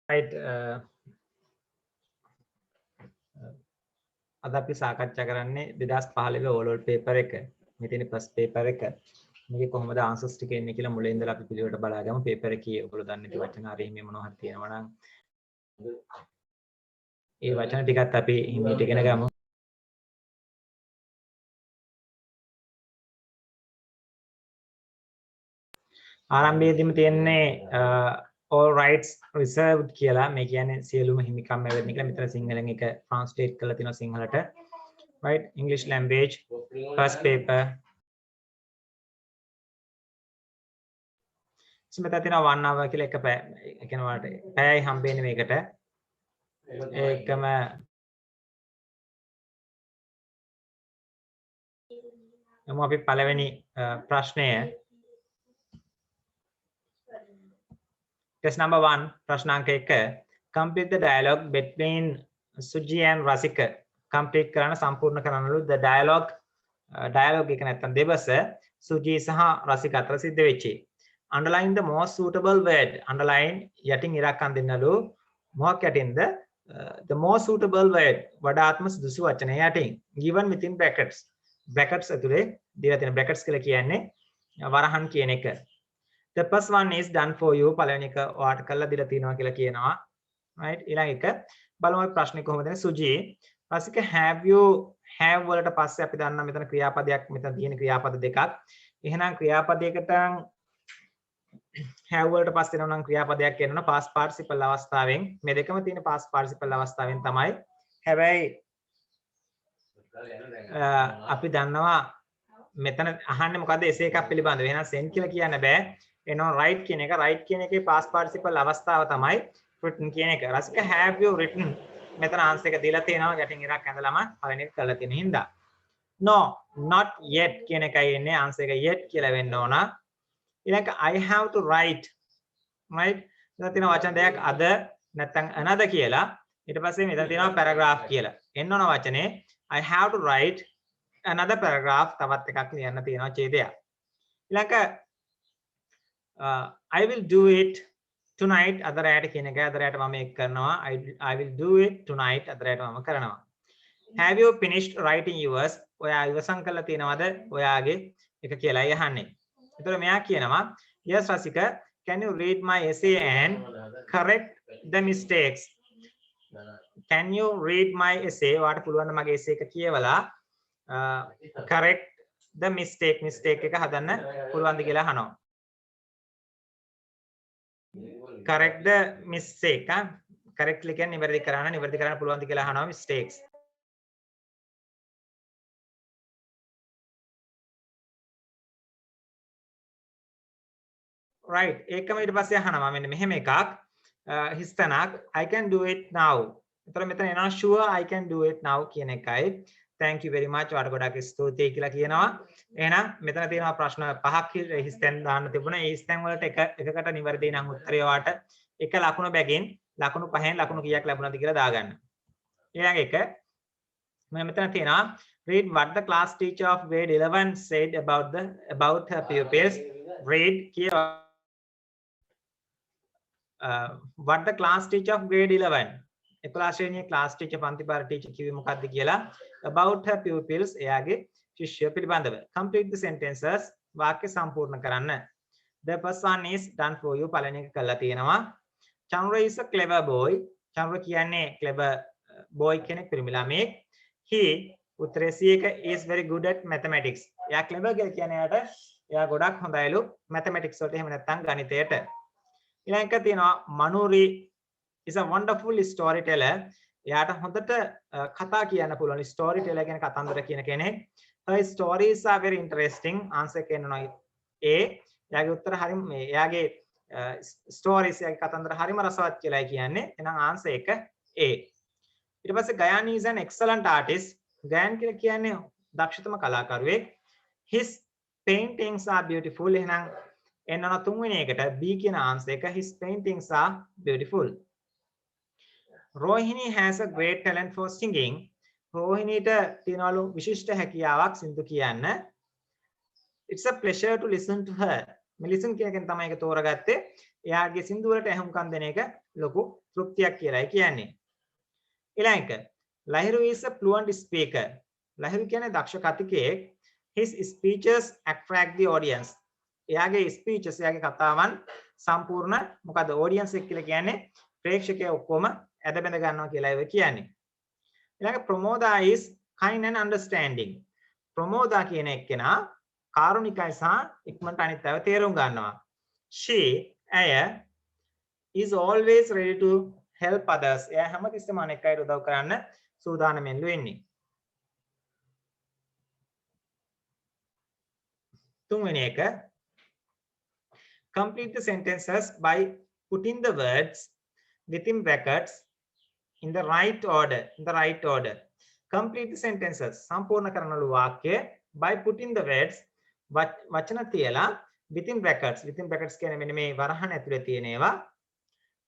right අද අපි සාකච්ඡා කරන්නේ 2015 ඕ ලෙවල් පේපර් එක. මේ තියෙන ෆස්ට් පේපර් එක. මේකේ කොහොමද ආන්සර්ස් ටික එන්නේ කියලා මුලින් ඉඳලා අපි පිළිවෙලට බලාගමු. පේපර් එකේ ඔයගොල්ලෝ දන්නේ නැති වචන හරි මේ මොනවා හරි තියෙනවා නම් ඒ වචන ටිකත් අපි හිමීට ඉගෙන ගමු. ආරම්භයේදීම තියෙන්නේ all rights reserved කියලා. මේ කියන්නේ සියලුම හිමිකම් ලැබෙන කියලා. මෙතන සිංහලෙන් එක translate කරලා තියෙනවා සිංහලට. right English language first paper. මෙතන තියෙනවා 1 hour කියලා එක පැය. ඒ කියන්නේ ඔයාලට පැයයි හම්බෙන්නේ මේකට. ඒකම යමු අපි පළවෙනි ප්‍රශ්නය. Test number 1 ප්‍රශ්නාංක 1. Complete the dialogue between Suji and Rasika. Complete කරන්න සම්පූර්ණ කරන්නලු the dialogue එක නැත්තම් දෙබස සුජී සහ රසික අතර සිද්ධ වෙච්චි. Underline the most suitable word. Underline යටින් ඉරක් අඳින්නලු මොකක් යටින්ද? The most suitable word වඩාත්ම සුදුසු වචනය යටින්. Given within brackets. Brackets ඇතුලේ දීලා තියෙන brackets කියලා කියන්නේ වරහන් කියන එක. The first one is done for you. පළවෙනි එක ඔයාට කරලා දීලා තියෙනවා කියලා කියනවා. right ඊළඟ එක බලමු මේ ප්‍රශ්නේ කොහොමද? සුජී රසික have you have වලට පස්සේ අපි දන්නා මෙතන ක්‍රියාපදයක් මෙතන තියෙන ක්‍රියාපද දෙකක්. එහෙනම් ක්‍රියාපදයකට have වලට පස්සේ එනවා නම් ක්‍රියාපදයක් එනවා past participle අවස්ථාවෙන්. මේ දෙකම තියෙන past participle අවස්ථාවෙන් තමයි. හැබැයි අපි දන්නවා මෙතන අහන්නේ මොකද්ද එසේ එකක් පිළිබඳව. එහෙනම් send කියලා කියන්න බෑ. එනවා right කියන එක. right කියන එකේ past participle අවස්ථාව තමයි written කියන එක. රසික have you written මෙතන answer එක දීලා තියෙනවා. යටින් ඉරක් ඇඳලාම පළවෙනි එක කරලා තියෙන හින්දා. no not yet කියන එකයි එන්නේ. answer එක yet කියලා වෙන්න ඕන. ඊළඟ I have to write right මෙතන තියෙන වචන දෙකක් අද නැත්නම් another කියලා. ඊට පස්සේ මෙතන තියෙනවා paragraph කියලා. එන්න ඕන වචනේ I have to write another paragraph තවත් එකක් ලියන්න තියෙනවා ඡේදයක්. ඊළඟ I will do it tonight අද රැයට කියන එක. අද රැයට මම ඒක කරනවා. I will do it tonight අද රැයට මම කරනවා. Have you finished writing yours? ඔයා ඉවසන් කරලා තියෙනවද ඔයාගේ එක කියලායි අහන්නේ. ඒතර මෙයා කියනවා yes Rasika can you read my essay and correct the mistakes? Can you read my essay? ඔයාට පුළුවන් මගේ essay එක කියවලා correct the mistake එක හදන්න පුළුවන්ද කියලා අහනවා. correct the mistake correctly කියන්නේ නිවැරදි කරන්න පුළුවන්ද කියලා අහනවා mistakes. right ඒකම ඊට පස්සේ අහනවා මෙන්න මෙහෙම එකක් හිස්තනක් I can do it now. ඒතර මෙතන එනවා sure I can do it now කියන එකයි. thank you very much ඔයාලට ගොඩාක් ස්තුතියි කියලා කියනවා. එහෙනම් මෙතන තියෙනවා ප්‍රශ්න පහක් හිස්තැන් දාන්න තිබුණා. ඒ හිස්තැන් වලට එකකට නිවැරදි නම් උත්තරය ඔයාට එක ලකුණු බැගින් ලකුණු පහෙන් ලකුණු කීයක් ලැබුණාද කියලා දාගන්න. ඊළඟ එක මම මෙතන තියෙනවා read what the class teacher of grade 11 said about her pupils. read කියව what the class teacher of grade 11 11 ශ්‍රේණියේ class teacher පන්තිපාර teacher කිව්වේ මොකක්ද කියලා about her pupils එයාගේ ශිෂ්‍ය පිළිබඳව. complete the sentences වාක්‍ය සම්පූර්ණ කරන්න. the first one is done for you පළවෙනි එක කරලා තියෙනවා. Chandra is a clever boy. Chandra කියන්නේ clever boy කෙනෙක් පිරිමි ළමයෙක්. he උත්තරේ C එක is very good at mathematics. එයා clever කියලා කියන්නේ එයා ගොඩක් හොඳයිලු mathematics වලට එහෙම නැත්නම් ගණිතයට. ඊළඟ එක තියෙනවා Manuri is a wonderful storyteller. එයාට හොඳට කතා කියන්න පුළුවන්. storyteller කියන්නේ කතන්දර කියන කෙනෙක්. her stories are very interesting. answer එක එනවා A. එයාගේ උත්තර හරිම මේ එයාගේ stories එයාගේ කතන්දර හරිම රසවත් කියලායි කියන්නේ. එහෙනම් answer එක A. ඊට පස්සේ Gayan is an excellent artist. Gayan කියලා කියන්නේ දක්ෂතම කලාකරුවෙක්. his paintings are beautiful. එහෙනම් එන්නන තුන්වෙනි එකට B කියන answer එක his paintings are beautiful. Rohini has a great talent for singing. Rohiniට තියනවලු විශිෂ්ට හැකියාවක් සින්දු කියන්න. It's a pleasure to listen to her. මේ listen කියන එකෙන් තමයි ඒක තෝරගත්තේ. එයාගේ සින්දු වලට ඇහුම්කන් දෙන එක ලොකු තෘප්තියක් කියලායි කියන්නේ. ඊළඟ එක Lahiru is a fluent speaker. Lahiru කියන්නේ දක්ෂ කතිකයෙක්. His speeches attract the audience. එයාගේ speeches එයාගේ කතාවන් සම්පූර්ණ මොකද audience එක කියලා කියන්නේ ප්‍රේක්ෂකයෝ ඔක්කොම ඇද බැඳ ගන්නවා කියලා ඒක කියන්නේ. ඊළඟ ප්‍රමෝදා is kind and understanding. ප්‍රමෝදා කියන එක්කෙනා කාරුණිකයි සහ ඉක්මනට අනිත් අයව තේරුම් ගන්නවා. She ඇය is always ready to help others. එයා හැමතිස්සෙම අනෙක් අයට උදව් කරන්න සූදානම්ෙන්ලු වෙන්නේ. තුන්වෙනි එක complete the sentences by putting the words within brackets in the right order. Complete the sentences. සම්පූර්ණ කරනලු වාක්‍ය by putting the words වචන තියලා within brackets. Within brackets කියන්නේ මෙන්න මේ වරහන් ඇතුලේ තියෙන ඒවා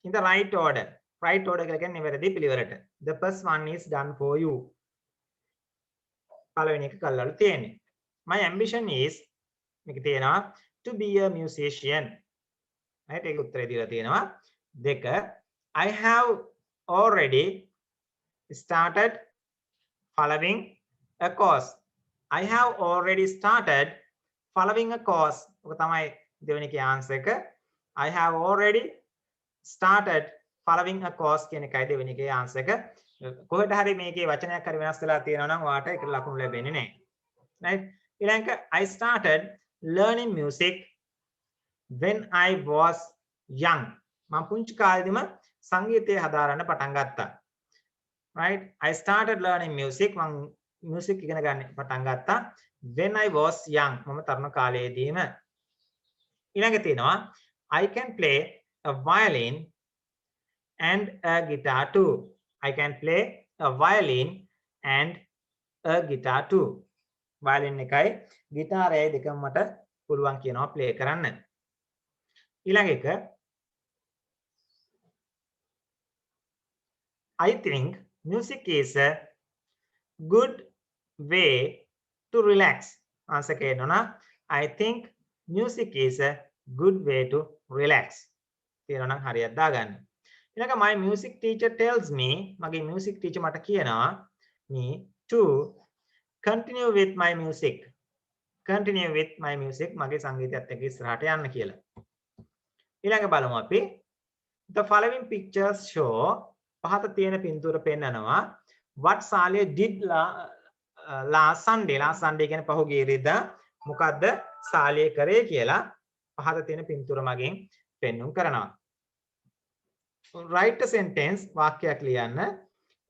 in the right order. Right order කියලා කියන්නේ නිවැරදි පිළිවෙලට. The first one is done for you. පළවෙනි එක කළාලු තියෙන්නේ. My ambition is මේක තියෙනවා to be a musician. right ඒක උත්තරේ දීලා තියෙනවා. දෙක I have already started following a course. I have already started following a course. ඔක තමයි දෙවෙනි කේ ආන්සර් එක. I have already started following a course කියන එකයි දෙවෙනි කේ ආන්සර් එක. කොහෙට හරි මේකේ වචනයක් හරි වෙනස් වෙලා තියෙනවා නම් ඔයාට ඒකට ලකුණු ලැබෙන්නේ නැහැ. right ඊළඟ I started learning music when I was young. මම පුංචි කාලේදීම සංගීතය හදාරන්න පටන් ගත්තා. right I started learning music මම music ඉගෙන ගන්න පටන් ගත්තා when I was young. මම තරුණ කාලයේදීම. ඊළඟ තියෙනවා I can play a violin and a guitar too. I can play a violin and a guitar too. violin එකයි ගිටාරයයි දෙකම මට පුළුවන් කියනවා ප්ලේ කරන්න. ඊළඟ එක I think music is a good way to relax. answer කියනවා I think music is a good way to relax. තේරෙනවා නම් හරියට දාගන්න. ඊළඟ my music teacher tells me මගේ music teacher මට කියනවා me to continue with my music. continue with my music මගේ සංගීතයත් එක්ක ඉස්සරහට යන්න කියලා. ඊළඟ බලමු අපි the following pictures show පහත තියෙන පින්තූර පෙන්නනවා what Saleh did last Sunday කියන්නේ පහුගිය ඉරිදා මොකද්ද සාලිය කරේ කියලා පහත තියෙන පින්තූර මගෙන් පෙන්වුම් කරනවා. write a sentence වාක්‍යයක් ලියන්න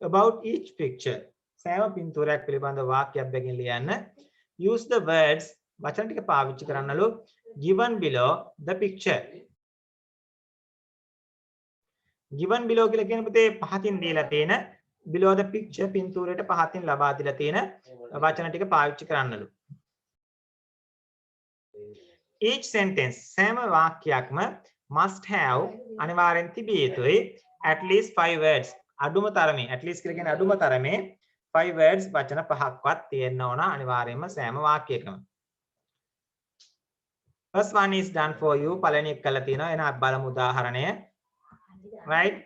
about each picture. සෑම පින්තූරයක් පිළිබඳව වාක්‍යයක් බැගින් ලියන්න. use the words වචන ටික පාවිච්චි කරන්නලු given below the picture. given below කියලා කියන පුතේ පහතින් දීලා තියෙන below the picture පින්තූරයට පහතින් ලබා දීලා තියෙන වචන ටික පාවිච්චි කරන්නලු. each sentence සෑම වාක්‍යයක්ම must have අනිවාර්යෙන් තිබිය යුතුයි at least 5 words. අඩුම තරමේ at least කියලා කියන්නේ අඩුම තරමේ 5 words වචන පහක්වත් තියෙන්න ඕන අනිවාර්යයෙන්ම සෑම වාක්‍යයකම. first one is done for you. පළවෙනි එක කරලා තියෙනවා. එහෙනම් බලමු උදාහරණය. right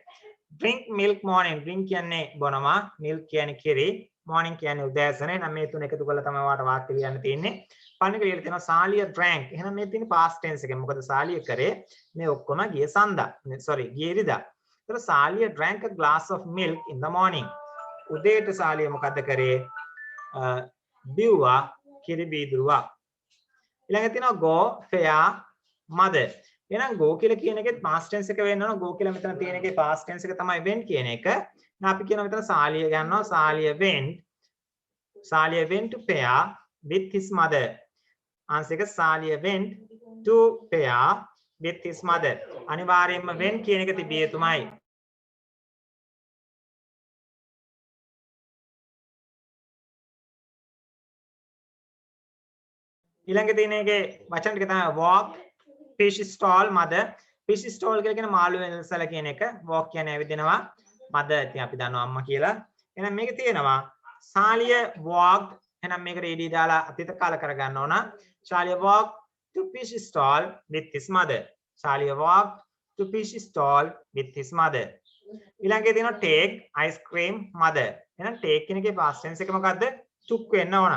drink milk morning. drink කියන්නේ බොනවා, milk කියන්නේ කිරි, morning කියන්නේ උදෑසන. එහෙනම් මේ තුන එකතු කරලා තමයි ඔයාලට වාක්‍ය ලියන්න තියෙන්නේ. පළවෙනි එක ලියලා තියෙනවා සාලිය drank. එහෙනම් මේ තියෙන්නේ past tense එකෙන්. මොකද සාලිය කරේ මේ ඔක්කොම ගිය සඳා. sorry ගිය ඉරිදා. ඒතර Saliya drank a glass of milk in the morning. උදේට සාලිය මොකද්ද කරේ? බිව්වා කිරි බීදුරුවා. ඊළඟට තියෙනවා go fair mother. එහෙනම් go කියලා කියන එකේ past tense එක වෙන්න ඕන. go කියලා මෙතන තියෙන එකේ past tense එක තමයි went කියන එක. එහෙනම් අපි කියනවා මෙතන සාලිය ගන්නවා Saliya went to fair with his mother. answer එක Saliya went to fair with his mother. අනිවාර්යයෙන්ම went කියන එක තිබිය යුතුමයි. ඊළඟ තියෙන එකේ වචන ටික තමයි walk, fish stall, mother. fish stall කියලා කියන මාළු වෙනසල කියන එක. walk කියන්නේ ඇවිදිනවා, mother ඉතින් අපි දන්නවා අම්මා කියලා. එහෙනම් මේක තියෙනවා සාලිය walked. එහෙනම් මේක රෙඩි දාලා අතීත කාල කරගන්න ඕන. Saliya walked to fish stall with his mother. Salia walked to fish stall with his mother. ඊළඟේ තියෙනවා take ice cream mother. එහෙනම් take කියන එකේ past tense එක මොකද්ද? took වෙන්න ඕන.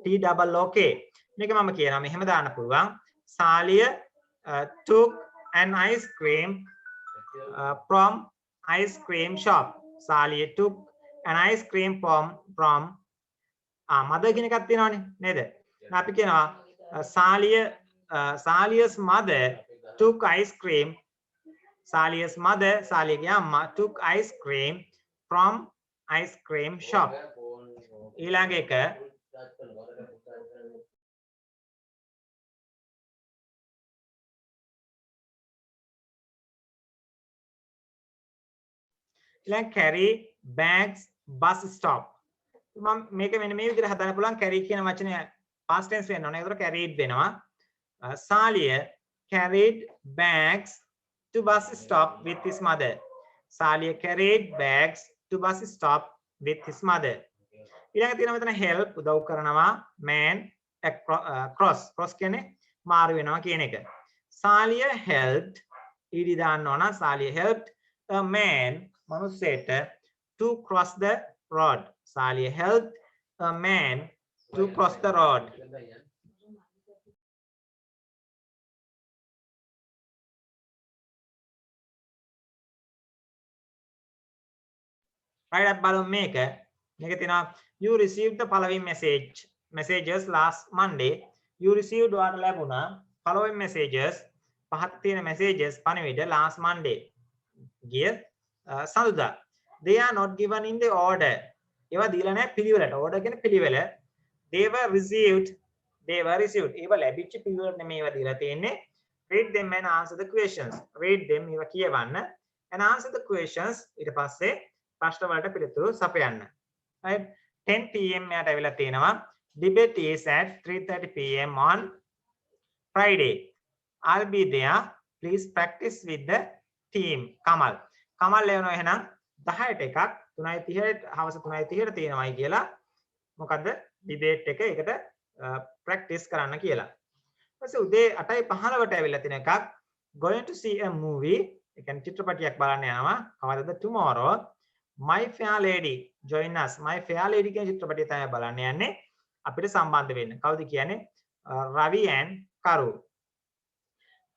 T double O K. මේක මම කියනවා මෙහෙම දාන්න පුළුවන්. Salia took an ice cream from ice cream shop. Salia took an ice cream from mother කියන එකක් තියෙනවනේ නේද? අපි කියනවා Salia's mother took ice cream. Salia's mother, Saliaගේ අම්මා took ice cream from ice cream shop. ඊළඟ එක ඊළඟ carry bags bus stop. මම මේක මෙන්න මේ විදිහට හදන්න පුළුවන්. carry කියන වචනය past tense වෙන්න ඕනේ. ඒකට carried වෙනවා. Salia carried bags to bus stop with his mother. Salia carried bags to bus stop with his mother. ඊළඟ තියෙනවා මෙතන help උදව් කරනවා. man cross කියන්නේ මාරු වෙනවා කියන එක. Salia helped ඊඩි දාන්න ඕන. Salia helped a man මනුස්සයෙට to cross the road. Salia helped a man to cross the road. Right up බලමු මේක. මේක තියෙනවා you received the following messages last Monday. You received ඔයාලට ලැබුණා following messages පහක් තියෙන messages පණිවිඩ last Monday. ගිය සඳුදා. They are not given in the order. ඒවා දීලා නැහැ පිළිවෙලට. order කියන්නේ පිළිවෙල. They were received. ඒවා ලැබිච්ච පිළිවෙලට නෙමෙයි ඒවා දීලා තියෙන්නේ. Read them and answer the questions. Read them ඒවා කියවන්න and answer the questions. ඊට පස්සේ ප්‍රශ්න වලට පිළිතුරු සපයන්න. Right? 10 pm යට ඇවිල්ලා තියෙනවා. Debate is at 3:30 pm on Friday. I'll be there. Please practice with the team. Kamal එවනවා එහෙනම් 10ට එකක් 3:30ට හවස 3:30ට තියෙනවායි කියලා මොකද්ද ඩිබේට් එක ඒකට ප්‍රැක්ටිස් කරන්න කියලා. ඊපස්සේ උදේ 8:15ට ඇවිල්ලා තියෙන එකක් going to see a movie. ඒ කියන්නේ චිත්‍රපටයක් බලන්න යනවා. කවදද tomorrow. My Fair Lady join us. My Fair Lady කියන චිත්‍රපටය තමයි බලන්න යන්නේ. අපිට සම්බන්ධ වෙන්න. කවුද කියන්නේ? රවි and කරු.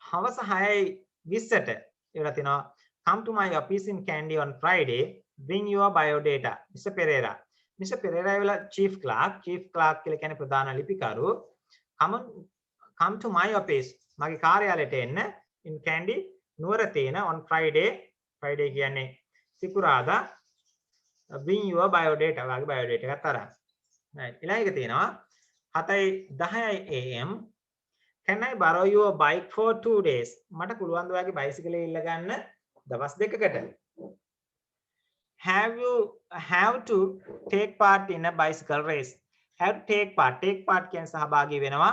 හවස 6:20ට ඒවලා තියෙනවා come to my office in Kandy on Friday. Bring your biodata. Mr. Pereira. Mr. Pereira will chief clerk කියලා කියන්නේ ප්‍රධාන ලිපිකරු. Come to my office. මගේ කාර්යාලයට එන්න in Kandy නුවර තියෙන on Friday. Friday කියන්නේ සිකුරාදා. Bring your biodata. වාගේ biodata එකක් තරම්. right. ඊළඟ එක තියෙනවා 7:10 am. Can I borrow your bike for 2 days? මට පුළුවන් ද ඔයාගේ බයිසිකලය ඉල්ල ගන්න දවස් දෙකකට. Have to take part in a bicycle race. Have to take part කියන්නේ සහභාගී වෙනවා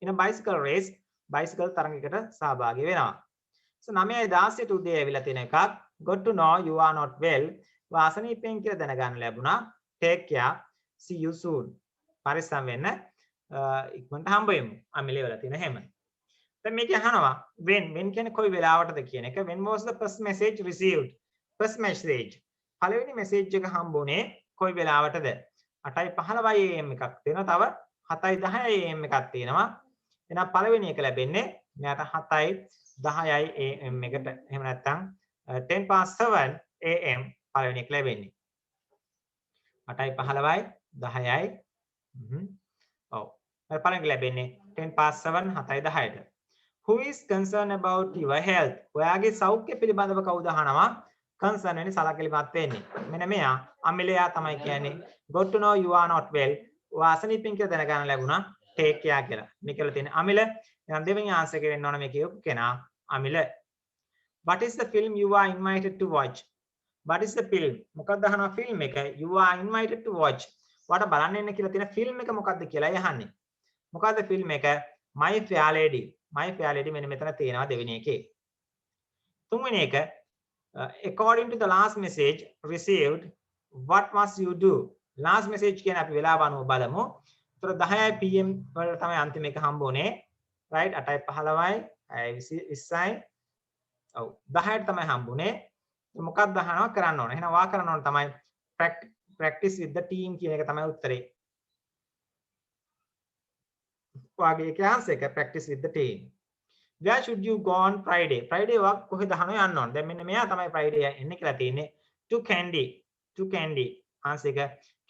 in a bicycle race. bicycle තරඟයකට සහභාගී වෙනවා. so 9:16ට උදේ ඇවිල්ලා තියෙන එකක් got to know you are not well. වාසනීපෙන් කියලා දැනගන්න ලැබුණා. take care. see you soon. පරිස්සම් වෙන්න. ඉක්මනට හම්බ වෙමු. අමිලේ වල තියෙන හැම. දැන් මේක අහනවා when කියන්නේ කොයි වෙලාවටද කියන එක. when was the first message received? first message පළවෙනි message එක හම්බුනේ කොයි වෙලාවටද? 8:15 am එකක් තියෙනවා. තව 7:10 am එකක් තියෙනවා. එහෙනම් පළවෙනි එක ලැබෙන්නේ මෙයාට 7:10 am එකට. එහෙම නැත්නම් 7:10 am පළවෙනි එක ලැබෙන්නේ. 8:15 10යි. ඔව්. පළවෙනි එක ලැබෙන්නේ 7:10 7:10ට. Who is concerned about your health? ඔයාගේ සෞඛ්‍ය පිළිබඳව කවුද අහනවා? concern වෙන්නේ සලකලිමත් වෙන්නේ. මෙන්න මෙයා අමිලයා තමයි කියන්නේ got to know you are not well. වාසනීපින් කියලා දැනගන්න ලැබුණා take care කියලා. මේකල තියෙන අමිල. එහෙනම් දෙවෙනි ආන්සර් එක වෙන්න ඕන මේ කියපු කෙනා අමිල. What is the film you are invited to watch? What is the film? මොකක්ද අහනවා film එක? You are invited to watch. ඔයාට බලන්න එන්න කියලා තියෙන film එක මොකක්ද කියලා අහන්නේ. මොකක්ද film එක? My Fair Lady. My Fair Lady මෙන්න මෙතන තියෙනවා දෙවෙනි එකේ. තුන්වෙනි එක according to the last message received, what must you do? Last message කියන අපි වෙලාව අනුව බලමු. ඒතර 10 pm වල තමයි අන්තිම එක හම්බුනේ. right 8යි 15යි 6යි 20යි ඔව් 10ට තමයි හම්බුනේ මොකක්ද අහනවා කරන්න ඕන එහෙනම් වා කරන්න ඕන තමයි practice with the team කියන එක තමයි උත්තරේ වාගේ එක answer එක practice with the team where should you go on Friday Friday වක් කොහෙද අහනවා යන්න ඕන දැන් මෙන්න මෙයා තමයි Friday එන්නේ කියලා තියෙන්නේ to candy answer එක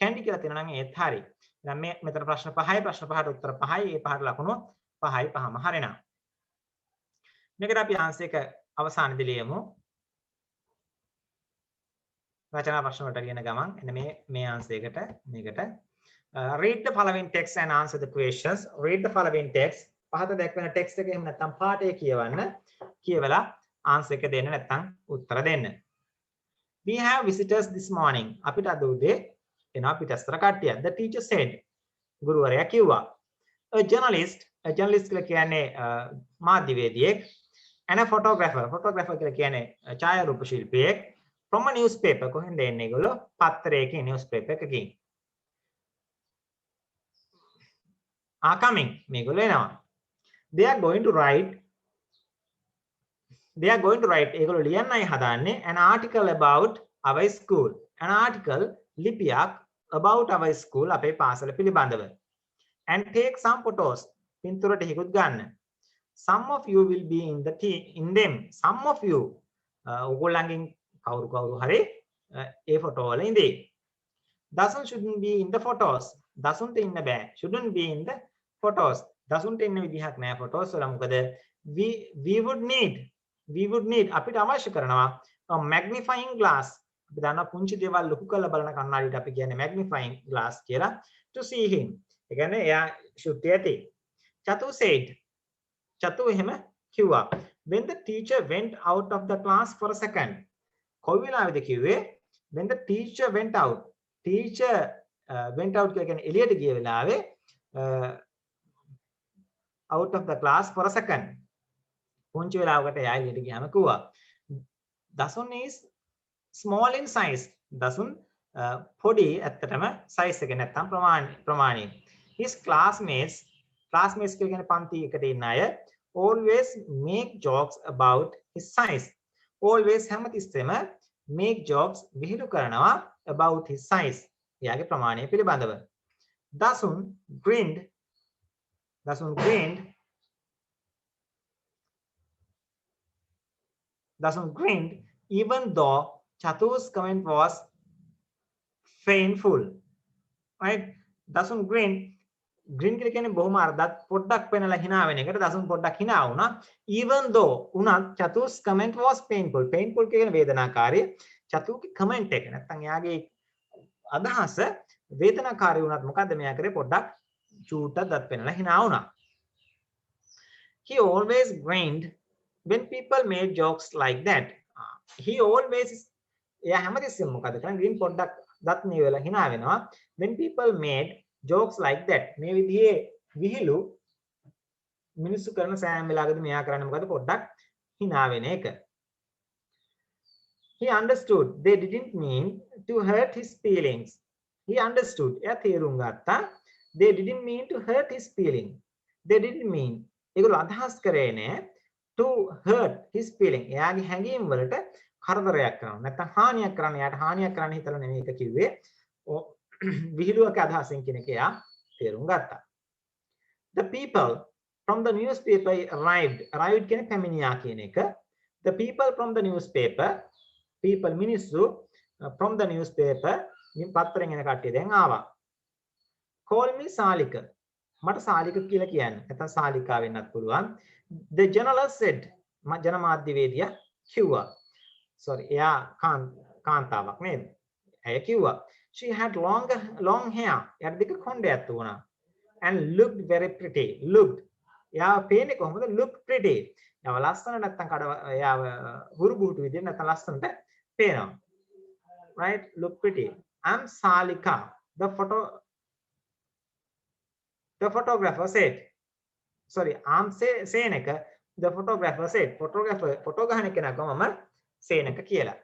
candy කියලා තියෙනවා නම් ඒත් හරි දැන් මේ මෙතන ප්‍රශ්න 5යි ප්‍රශ්න 5ට උත්තර 5යි ඒ 5ට ලකුණු 5යි 5ම හරිනවා මේකට අපි answer එක අවසානයේදී ලියමු රචනා ප්‍රශ්න වලට ලියන ගමන් එන්න මේ answer එකට මේකට read the following text and answer the questions read the following text පහත දැක්වෙන text එක එහෙම නැත්නම් පාඩේ කියවන්න කියවලා answer එක දෙන්න නැත්නම් උත්තර දෙන්න we have visitors this morning අපිට අද උදේ එනවා පිටස්තර කට්ටිය the teacher said ගුරුවරයා කිව්වා a journalist කියලා කියන්නේ මාධ්‍යවේදියෙක් and a photographer කියලා කියන්නේ ඡායාරූප ශිල්පියෙක් from a newspaper කොහෙන්ද එන්නේ ඒගොල්ලෝ පත්තරයකින් newspaper එකකින් are coming මේගොල්ලෝ එනවා they are going to write ඒගොල්ලෝ ලියන්නයි හදාන්නේ an article about our school an article ලිපියක් about our school අපේ පාසල පිළිබඳව and take some photos පින්තූර ටිකකුත් ගන්න some of you will be in them some of you ඕගොල්ලන්ගෙන් කවුරු හරි ඒ photo වල ඉඳී shouldn't be in the photos doesn't ඉන්න බෑ shouldn't be in the photos doesn't ඉන්න විදිහක් නෑ photos වල මොකද we would need අපිට අවශ්‍ය කරනවා magnifying glass අපි දන්නවා පුංචි දේවල් ලොකු කරලා බලන කණ්ණාඩියට අපි කියන්නේ magnifying glass කියලා to see him ඒ කියන්නේ එයා ශුද්ධිය ඇති චතු එහෙම කිව්වා when the teacher went out of the class for a second කොයි වෙලාවෙද කිව්වේ when the teacher went out කියලා කියන්නේ එළියට ගිය වෙලාවේ out of the class for a second පුංචි වෙලාවකට එයා එළියට ගියාම කිව්වා dasun is small in size dasun පොඩි ඇත්තටම size එක නැත්තම් ප්‍රමාණය his classmates කියන්නේ පන්ති එකට ඉන්න අය always make jokes about his size always හැමතිස්සෙම make jokes විහිළු කරනවා about his size එයාගේ ප්‍රමාණය පිළිබඳව dasun grinned even though Chatu's comment was painful right dasun grin කියලා කියන්නේ බොහොම අර්ධත් පොඩ්ඩක් වෙනලා hina වෙන එකට dasun පොඩ්ඩක් hina වුණා even though උනත් Chatu's comment was painful කියන්නේ වේදනාකාරී චතුගේ comment එක නැත්නම් එයාගේ අදහස වේදනාකාරී වුණත් මොකද්ද මෙයා කරේ පොඩ්ඩක් චූට්ටක් දත් වෙනලා hina වුණා he always grinned when people made jokes like that එයා හැමතිස්සෙම මොකද කරන්නේ ග්‍රීන් පොඩ්ඩක් දත් මේ වෙලා hina වෙනවා when people made jokes like that මේ විදිහේ විහිළු මිනිස්සු කරන සෑම වෙලාවකදී මෙයා කරන්නේ මොකද පොඩ්ඩක් hina වෙන එක he understood they didn't mean to hurt his feelings එයා තේරුම් ගත්තා they didn't mean to hurt his feeling ඒගොල්ලෝ අදහස් කරේ නෑ to hurt his feeling එයාගේ හැඟීම් වලට කරදරයක් කරනවා නැත්නම් හානියක් කරන්න එයාට හානියක් කරන්න හිතලා නෙමෙයි එක කිව්වේ විහිළුවක අදහසින් කියන එක එයා තේරුම් ගත්තා the people from the newspaper arrived කියන්නේ පැමිණියා කියන එක the people from the newspaper මිනිස්සු from the newspaper මේ පත්තරෙන් එන කට්ටිය දැන් ආවා call me සාලික මට සාලික කියලා කියන්න නැත්නම් සාලිකා වෙන්නත් පුළුවන් the journalist said ජනමාධ්‍යවේදියා කිව්වා sorry එයා කාන්තාවක් නේද ඇය කිව්වා she had long hair එයාට දිග කොණ්ඩයක් තිබුණා and looked very pretty එයා පේන්නේ කොහොමද look pretty එයාව ලස්සන නැත්නම් එයාව හුරුබුටු විදිහට නැත්නම් ලස්සනට පේනවා right look pretty I'm Salika the photographer said sorry I'm Seneka the photographer said photo ගහන කෙනා කොහොමම Seneka කියලා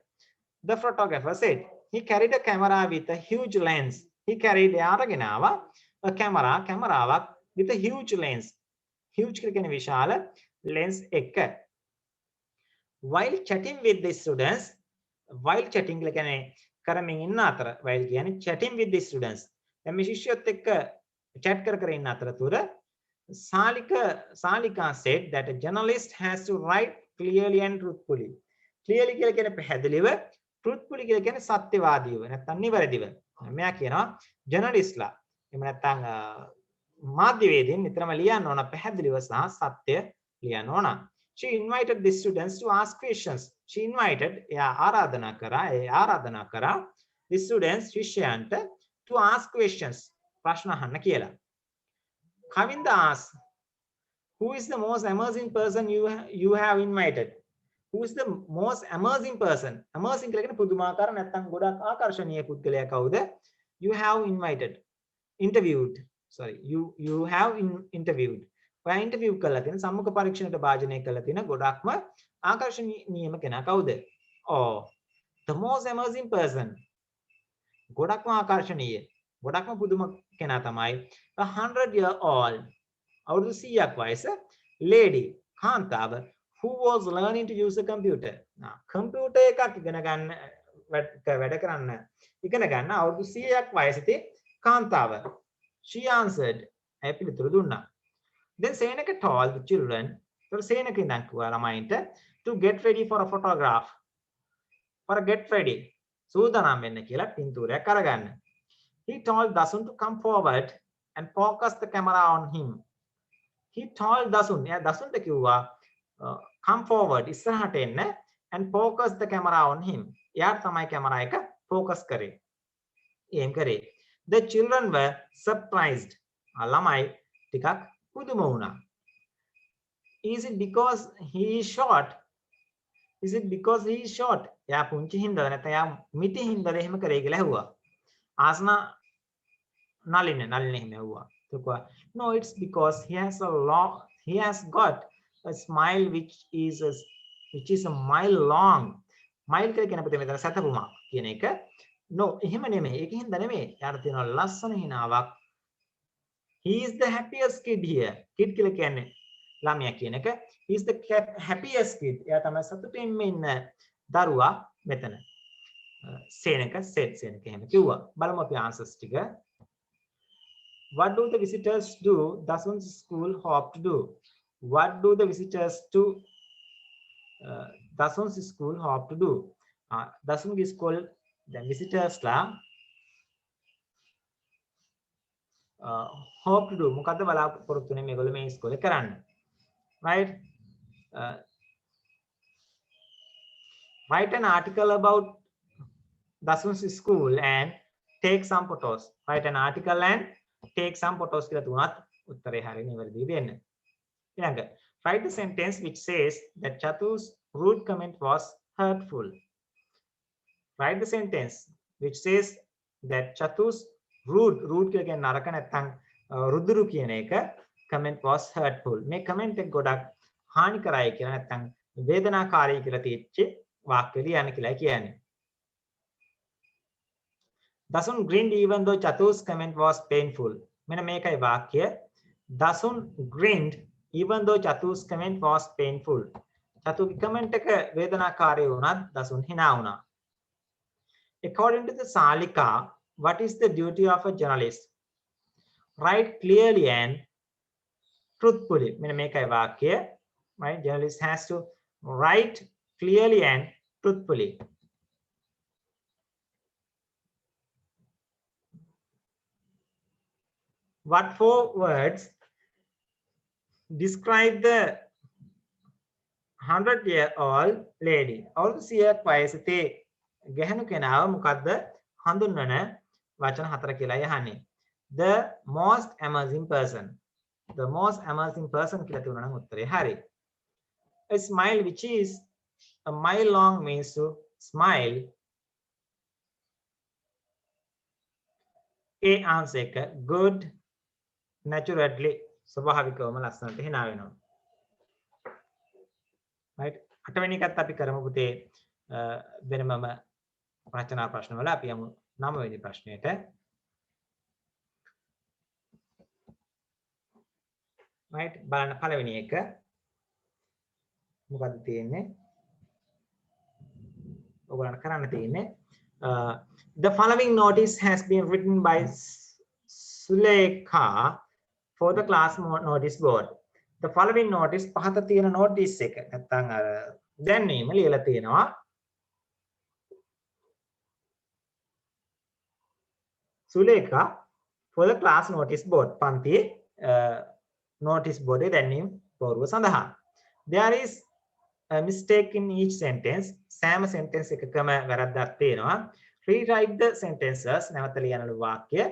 the photographer said he carried a camera with a huge lens he carried a camera with a huge lens huge කියලා කියන්නේ විශාල lens එක. While chatting with the students, while chatting කියලා කියන්නේ කරමින් ඉන්න අතර, while කියන්නේ chatting with the students. දැන් මේ ශිෂ්‍යයොත් එක්ක chat කර ඉන්න අතරතුර Salika said that a journalist has to write clearly and truthfully. Clearly කියලා කියන්නේ පැහැදිලිව, truthfully කියලා කියන්නේ සත්‍යවාදීව නැත්නම් නිවැරදිව. මෙයා කියනවා ජර්නලිස්ට්ලා එහෙම නැත්නම් මාධ්‍යවේදීන් නිතරම ලියන්න ඕන පැහැදිලිව සහ සත්‍ය ලියන්න ඕන. She invited the students to ask questions. She invited එයා ආරාධනා කරා the students ශිෂ්‍යයන්ට to ask questions. ප්‍රශ්න අහන්න කියලා. Kavinda asked, who is the most amazing person you have invited? Who is the most amazing person? Amazing කියලා කියන්නේ පුදුමාකාර නැත්නම් ගොඩක් ආකර්ෂණීය පුද්ගලයා කවුද? You have interviewed. Sorry, you have interviewed. ඔයා ඉන්ටර්විව් කළා තියෙන සම්මුඛ පරීක්ෂණයට භාජනය කළා තියෙන ගොඩක්ම ආකර්ෂණීයම කෙනා කවුද? Oh, the most amazing person. ගොඩක්ම ආකර්ෂණීය. ගොඩක්ම පුදුම කෙනා තමයි 100-year-old අවුරුදු 100ක් වයස lady කාන්තාව who was learning to use a computer. Computer එකක් ඉගෙන ගන්න අවුරුදු 100ක් වයසදී කාන්තාව. She answered. ඇය පිළිතුරු දුන්නා. Then Seneka told the children, so Seneka ඉඳන් කිව්වා ළමයින්ට to get ready for a photograph. For a get ready. සූදානම් වෙන්න කියලා පින්තූරයක් අරගන්න. He told Dasun to come forward and focus the camera on him. He told Dasun, එයා දසුන්ට කිව්වා come forward ඉස්සරහට එන්න and focus the camera on him. එයාට තමයි කැමරා එක focus කරේ. එම් කරේ. The children were surprised. ළමයි ටිකක් පුදුම වුණා. Is it because he is short? Is it because he is short? එයා පුංචි හින්දාද නැත්නම් එයා මිටි හින්දාද එහෙම කරේ කියලා ඇහුවා. ආසනා නලින එහෙම ඇහුවා. එතකොට no, it's because he has got a smile which is a mile long. Mile කියලා කියන අපිට මෙතන සතපුමා කියන එක. No, එහෙම නෙමෙයි. ඒක හින්දා නෙමෙයි. එයාට තියෙන ලස්සන හිනාවක්. He is the happiest kid here. Kid කියලා කියන්නේ ළමයා කියන එක. He is the happiest kid. එයා තමයි සතුටින්ම ඉන්න දරුවා මෙතන. Seneka said. Seneka එහෙම කිව්වා. බලමු අපි answers ටික. What do the visitors do? Dasun's school hope to do. What do the visitors to Dasun's school hope to do? Dasun's school the visitors ලා hope to do මොකද්ද බලාපොරොත්තු වෙන්නේ මේගොල්ලෝ මේ ඉස්කෝලේ කරන්න. Right? Write an article about Dasun's school and take some photos. Write an article and take some photos කියලා තුනත් උත්තරේ හරිය නිවැරදි දෙන්න. ඊළඟ write the sentence which says that Chatu's rude comment was hurtful. Write the sentence which says that Chatu's rude කියලා කියන්නේ නරක නැත්නම් රුදුරු කියන එක comment was hurtful. මේ comment එක ගොඩක් හානි කරයි කියලා නැත්නම් වේදනාකාරී කියලා තියෙච්ච වාක්‍ය ලියන්න කියලා කියන්නේ. Dasun grinned even though Chatu's comment was painful. මෙන්න මේකයි වාක්‍ය. Dasun grinned even though Chatu's comment was painful. චතුගේ comment එක වේදනාකාරී වුණත් Dasun hina වුණා. According to the Salika, what is the duty of a journalist? Write clearly and truthfully. මෙන්න මේකයි වාක්‍ය. Right? Journalist has to write clearly and truthfully. What 4 words describe the 100-year-old lady? අවුරුදු 100ක් වයසේ ගැහණු කෙනාව මොකද්ද හඳුන්වන වචන 4 කියලා යහන්නේ. The most amazing person. The most amazing person කියලා තුනනම් උත්තරේ හරි. A smile which is a mile long means to smile. A answer එක good, naturally ස්වභාවිකවම ලස්සනට hina වෙනවා. right? 8 වෙනි එකත් අපි කරමු පුතේ වෙනමම රචනා ප්‍රශ්න වල අපි යමු 9 වෙනි ප්‍රශ්නයට. right බලන්න පළවෙනි එක මොකද්ද තියෙන්නේ ඔයගොල්ලන්ට කරන්න තියෙන්නේ the following notice has been written by Sulekha for the class notice board the following notice පහත තියෙන notice එක නැත්නම් අර දැන්වීම ලියලා තියෙනවා Sulekha for the class notice board පන්තියේ notice board එකේ දැන්වීම පොරුව සඳහා there is a mistake in each sentence සෑම sentence එකකම වැරද්දක් තියෙනවා rewrite the sentences නැවත ලියන වාක්‍ය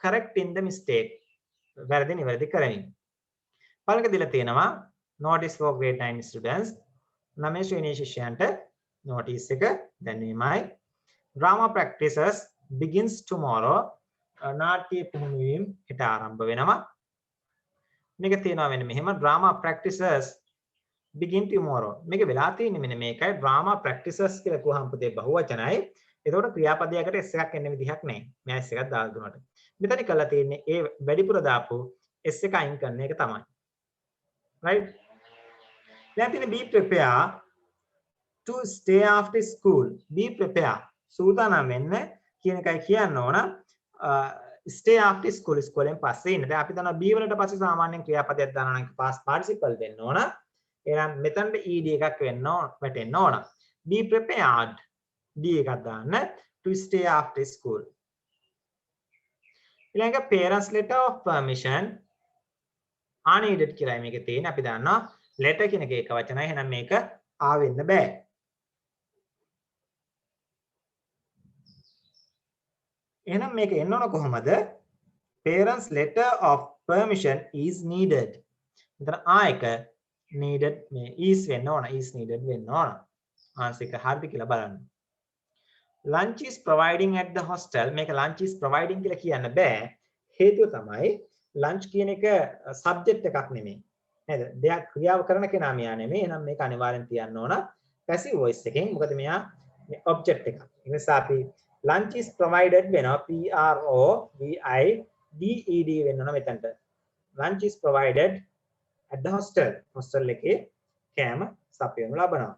correcting the mistake වැරදි නිවැරදි කරමින් පළක දීලා තියෙනවා notice for grade 9 students 9 ශ්‍රේණියේ ශිෂ්‍යයන්ට notice එක දැන්වීමයි drama practices begins tomorrow නාට්‍ය පුහුණුවීම් හෙට ආරම්භ වෙනවා මේක තියෙනවා වෙන මෙහෙම drama practices begin tomorrow මේක වෙලා තියෙන්නේ මෙන්න මේකයි drama practices කියලා කිව්වහම පුතේ බහුවචනයි එතකොට ක්‍රියාපදයකට s එකක් එන්න විදිහක් නැහැ මම s එකක් දාලා දුන්නාට මෙතන කරලා තියෙන්නේ ඒ වැඩිපුර දාපු s එක අයින් කරන එක තමයි right දැන් තියෙන්නේ be prepare to stay after school be prepare සූදානම් වෙන්න කියන එකයි කියන්න ඕන stay after school ඉස්කෝලෙන් පස්සේ ඉන්න දැන් අපි දන්නවා be වලට පස්සේ සාමාන්‍යයෙන් ක්‍රියාපදයක් දානවා නම් past participle දෙන්න ඕන එහෙනම් මෙතනට ed එකක් වැටෙන්න ඕන be prepared d එකක් දාන්න to stay after school ඊළඟ parents letter of permission unneeded කියලා මේකේ තියෙන අපි දන්නවා letter කියන එක එක වචනයි එහෙනම් මේක ආවෙන්න බෑ එහෙනම් මේක එන්න ඕන කොහමද parents letter of permission is needed මෙතන ආයක needed මේ is වෙන්න ඕන is needed වෙන්න ඕන ආන්සර් එක හරිද කියලා බලන්න lunch is providing at the hostel මේක lunch is providing කියලා කියන්න බෑ හේතුව තමයි lunch කියන එක subject එකක් නෙමෙයි නේද දෙයක් ක්‍රියාව කරන කෙනා මෙයා නෙමෙයි එහෙනම් මේක අනිවාර්යෙන් තියන්න ඕන passive voice එකෙන් මොකද මෙයා මේ object එකක් ඒ නිසා අපි lunch is provided වෙනවා p r o v i d e d වෙන්න ඕන මෙතනට lunch is provided at the hostel එකේ කෑම සපයනු ලබනවා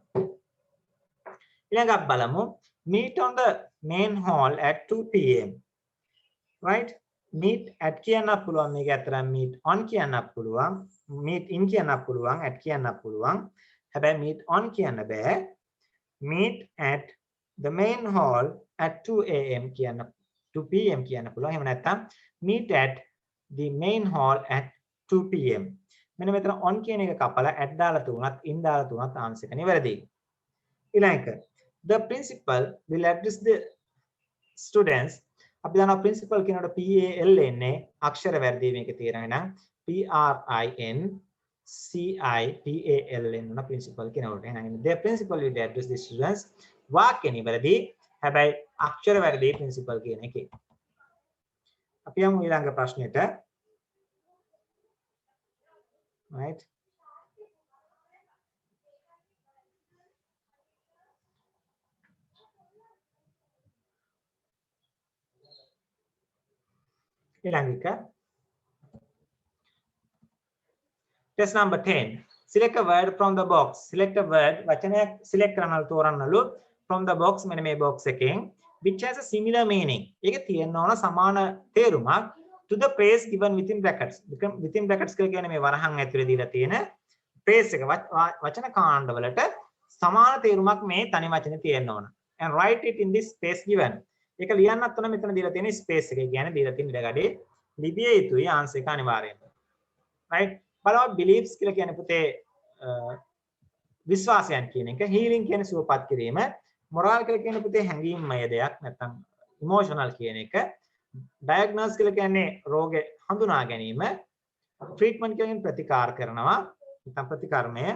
ඊළඟට බලමු meet on the main hall at 2 pm right meet at කියන්න පුළුවන් මේක අතරම meet on කියන්න පුළුවන් meet in කියන්න පුළුවන් at කියන්න පුළුවන් හැබැයි meet on කියන්න බෑ meet at the main hall at 2 am කියන්න 2 pm කියන්න පුළුවන් එහෙම නැත්නම් meet at the main hall at 2 pm මෙන්න මෙතන on කියන එක කපලා at දාලා තුනත් in දාලා තුනත් ආන්සර් එක නිවැරදි ඊළඟ the principal will address the students අපි දන්නවා principal කියනකොට p a l එන්නේ අක්ෂර වැරදි මේකේ තියෙනවා නම් p r i n c i p a l එන්න principal කියනකොට එහෙනම් the principal will address the students වාක්‍ය නිවැරදි හැබැයි අක්ෂර වැරදි principal කියන එකේ අපි යමු ඊළඟ ප්‍රශ්නෙට right test number 10 select a word from the box select a word වචනයක් select කරනලු තෝරන්නලු from the box මෙන්න මේ box එකෙන් which has a similar meaning ඒක තියෙන්න ඕන සමාන තේරුමක් to the phrase given within brackets within brackets කියලා කියන්නේ මේ වරහන් ඇතුලේ දීලා තියෙන phrase එක වචන කාණ්ඩ වලට සමාන තේරුමක් මේ තනි වචනේ තියෙන්න ඕන and write it in this space given ඒක ලියන්නත් ඕන මෙතන දීලා තියෙන ස්පේස් එක කියන්නේ දීලා තියෙන ඉඩකඩේ ලිපිය යුතුයි ආන්සර් එක අනිවාර්යයෙන්ම right බලවත් beliefs කියලා කියන්නේ පුතේ විශ්වාසයන් කියන එක healing කියන්නේ සුවපත් කිරීම moral කියලා කියන්නේ පුතේ හැඟීම්මය දෙයක් නැත්නම් emotional කියන එක diagnose කියලා කියන්නේ රෝගේ හඳුනා ගැනීම treatment කියන්නේ ප්‍රතිකාර කරනවා නැත්නම් ප්‍රතිකර්මය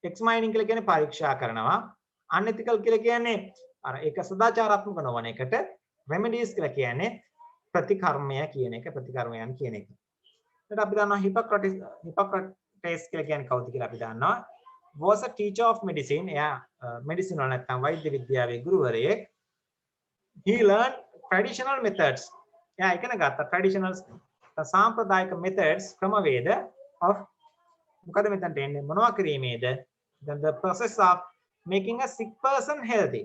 examining කියලා කියන්නේ පරීක්ෂා කරනවා unethical කියලා කියන්නේ අර ඒක සදාචාරාත්මක නොවන එකට remedies කියලා කියන්නේ ප්‍රතිකර්මය කියන එක ප්‍රතිකර්මයන් කියන එක. ඊට අපි දන්නවා Hippocrates කියලා කියන්නේ කවුද කියලා අපි දන්නවා. was a teacher of medicine. එයා medicine වල නැත්නම් වෛද්‍ය විද්‍යාවේ ගුරුවරයෙක්. He learned traditional methods. එයා ඉගෙන ගත්තා traditional the සාම්ප්‍රදායික methods ක්‍රමවේද of මොකද මෙතනට එන්නේ මොනවා කිරීමේද the process of making a sick person healthy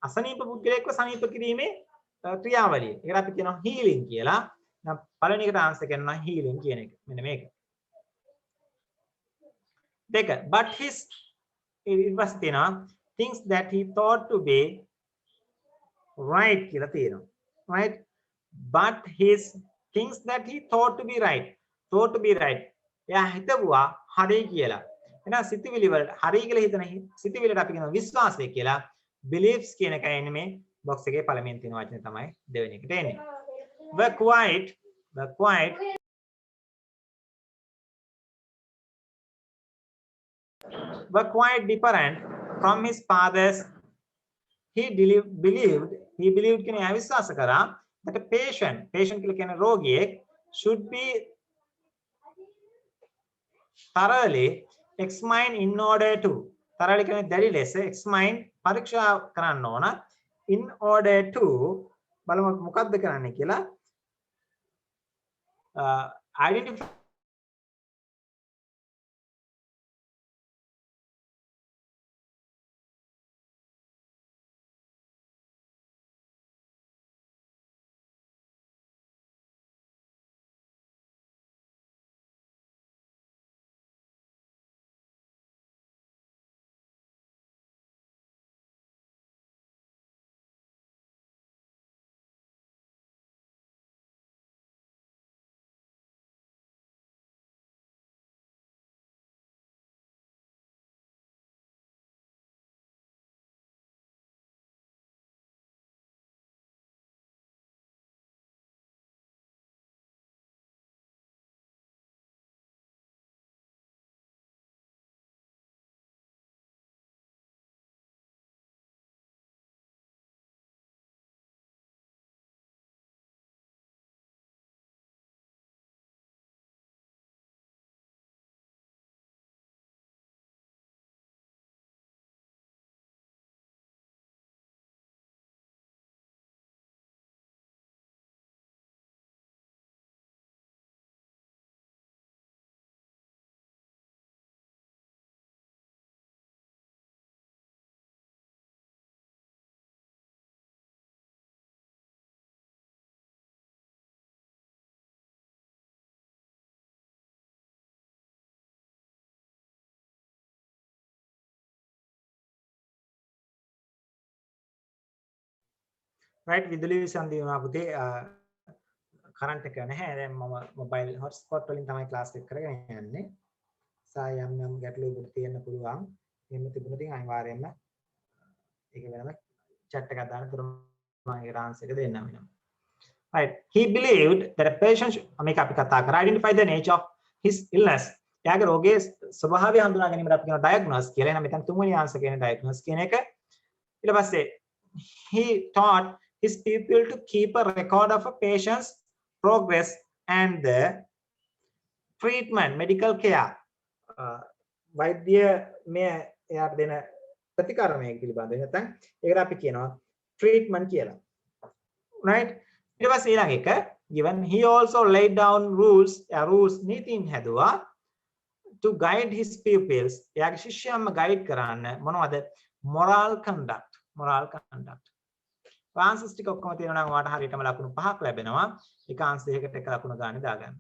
අසනීප පුද්ගලයෙක්ව සනීප කිරීමේ ක්‍රියාවලිය. ඒකට අපි කියනවා healing කියලා. නම් පළවෙනි එකට ආන්සර් කරනවා healing කියන එක. මෙන්න මේක. දෙක but his ඊට පස්සේ තියෙනවා things that he thought to be right කියලා තියෙනවා. Right? But his things that he thought to be right. Thought to be right. එයා හිතුවා හරි කියලා. එහෙනම් සිතිවිලි වලට හරි කියලා හිතන සිතිවිලට අපි කියනවා විශ්වාසය කියලා. beliefs කියන එක එන්නේ මේ box එකේ පළමුවෙන් තියෙන වචනේ තමයි දෙවෙනි එකට එන්නේ. were quite different from his father's. He believed කියන අවිශ්වාස කරා that a patient කියලා කියන රෝගියෙක් should be thoroughly examined in order to thoroughly කියන්නේ දැඩි ලෙස examine පරීක්ෂා කරන්න ඕන in order to බලමු මොකක්ද කරන්නේ කියලා identify right විදුලි විසන්දි වුණා පුතේ කරන්ට් එක නැහැ දැන් මම මොබයිල් හොට්ස්පොට් වලින් තමයි ක්ලාස් එක කරගෙන යන්නේ සායම් නම් ගැටලුවකට තියෙන්න පුළුවන් එහෙම තිබුණොත් අනිවාර්යයෙන්ම ඒක වෙනම chat එකක් දාන්න තුරු මම ඒකට ආන්සර් එක දෙන්නම් වෙනවා right he believed that a patient මේක අපි කතා කරා identify the nature of his illness එයාගේ රෝගයේ ස්වභාවය හඳුනා ගැනීමට අපි කියනවා diagnose කියලා එහෙනම් මෙතන තුන්වෙනි ආන්සර් කියන්නේ diagnose කියන එක ඊට පස්සේ he taught his people to keep a record of a patient's progress and the treatment medical care වෛද්‍ය මේ එයාට දෙන ප්‍රතිකර්මය පිළිබඳව නැත්නම් ඒකට අපි කියනවා treatment කියලා right ඊට පස්සේ ඊළඟ එක given he also laid down rules නීතීන් හැදුවා to guide his pupils එයාගේ ශිෂ්‍යයන්ව guide කරන්න මොනවද moral conduct ආන්සර්ස් ටික ඔක්කොම තියෙනවා නම් ඔයාලට හරියටම ලකුණු 5ක් ලැබෙනවා. එක ආන්සර් එකකට එක ලකුණු ගන්න දාගන්න.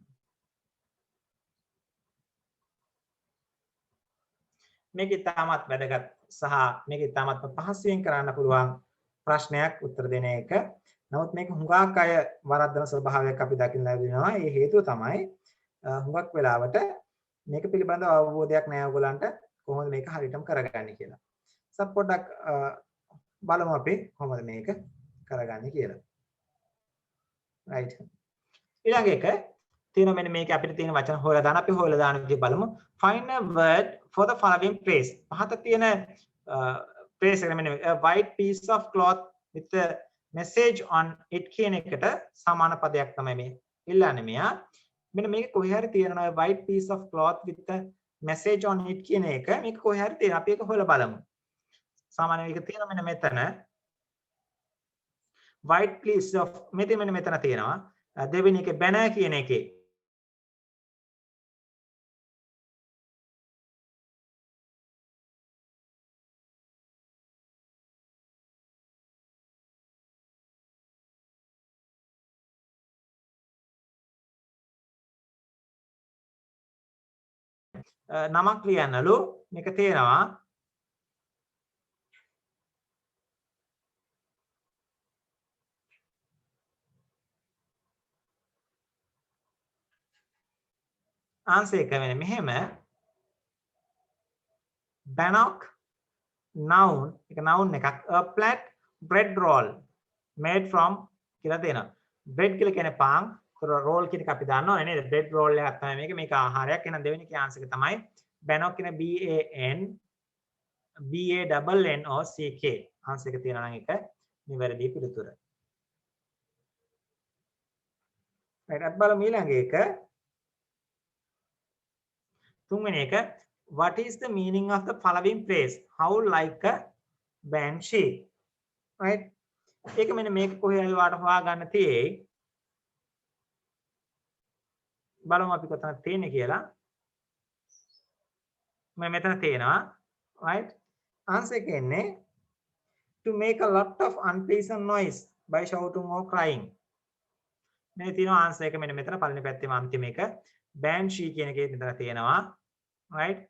මේක ඉතාමත් වැදගත් සහ මේක ඉතාමත් පහසුවෙන් කරන්න පුළුවන් ප්‍රශ්නයක් උත්තර දෙන එක. නමුත් මේක හුඟක් අය වරද්දන ස්වභාවයක් අපි දකින්න ලැබෙනවා. ඒ හේතුව තමයි හුඟක් වෙලාවට මේක පිළිබඳව අවබෝධයක් නැහැ ඔයගලන්ට කොහොමද මේක හරියටම කරගන්නේ කියලා. පොඩ්ඩක් බලමු අපි කොහොමද මේක කරගන්නේ කියලා. right. ඊළඟ එක තියෙනවා මෙන්න මේක අපිට තියෙන වචන හොයලා දාන්න අපි හොයලා දාන විදිහ බලමු. Find a word for the following phrase. පහත තියෙන phrase එක මෙන්න a white piece of cloth with a message on it කියන එකට සමාන පදයක් තමයි මේ ඉල්ලන්නේ මෙයා. මෙන්න මේක කොහේ හරි තියෙනවා white piece of cloth with a message on it කියන එක මේක කොහේ හරි තියෙනවා. අපි ඒක හොයලා බලමු. සාමාන්‍යයෙන් ඒක තියෙනවා මෙන්න මෙතන white piece of මෙතන තියෙනවා දෙවෙනි එකේ banner කියන එකේ නමක් ලියන්නලු මේක තේනවා ආන්සර් එක වෙන්නේ මෙහෙම bannock noun එක noun එකක් a flat bread roll made from කියලා දෙනවා bread කියලා කියන්නේ පාන් roll කියන එක අපි දන්නවනේ නේද bread roll එකක් තමයි මේක ආහාරයක් එහෙනම් දෙවෙනි කේ ආන්සර් එක තමයි bannock කියන BANNOCK ආන්සර් එක තියෙනවා නම් ඒක නිවැරදි පිළිතුර right අපි බලමු ඊළඟ එක තුන්වෙනි එක what is the meaning of the following phrase how like a banshee right ඒක මෙන්න මේක කොහේ හරි වාට හොයාගන්න තියෙයි බලමු අපි කොතනද තියෙන්නේ කියලා මම මෙතන තියෙනවා right answer එක එන්නේ to make a lot of unpleasant noise by shouting or crying මේ තියෙනවා answer එක මෙන්න මෙතන පළවෙනි පැත්තේම අන්තිම එක banshee කියන එකේ මෙතන තියෙනවා right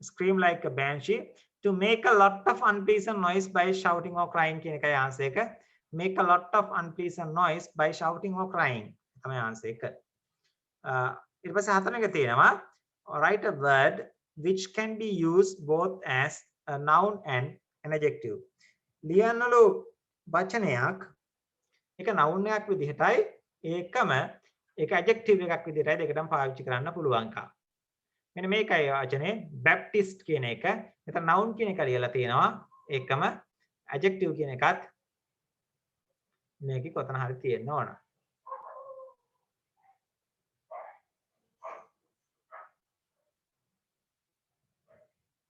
scream like a banshee to make a lot of unpleasant noise by shouting or crying කියන එකයි answer එක make a lot of unpleasant noise by shouting or crying තමයි answer එක ඊට පස්සේ හතරවෙනි එක තියෙනවා write a word which can be used both as a noun and an adjective ලියන්නලු වචනයක් ඒක noun එකක් විදිහටයි ඒකම ඒක adjective එකක් විදිහටයි දෙකටම පාවිච්චි කරන්න පුළුවන්කම මෙන්න මේකයි වචනේ බැප්ටිස්ට් කියන එක මෙතන noun කියන එක ලියලා තියෙනවා ඒකම adjective කියන එකත් මේකේ කොතන හරි තියෙන්න ඕන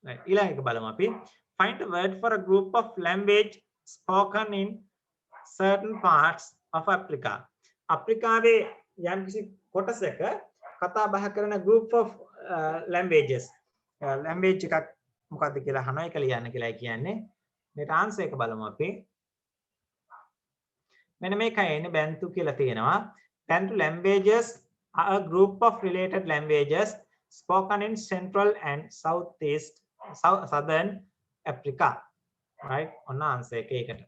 ඊළඟ එක බලමු අපි find a word for a group of language spoken in certain parts of Africa අප්‍රිකාවේ යම්කිසි කොටසක කතා බහ කරන group of languages language එකක් මොකක්ද කියලා අහනවා ඒක ලියන්න කියලායි කියන්නේ මේට answer එක බලමු අපි මෙන්න මේකයි එන්නේ bantu කියලා තියෙනවා bantu languages are a group of related languages spoken in central and southern Africa right ඔන්න answer එක ඒකට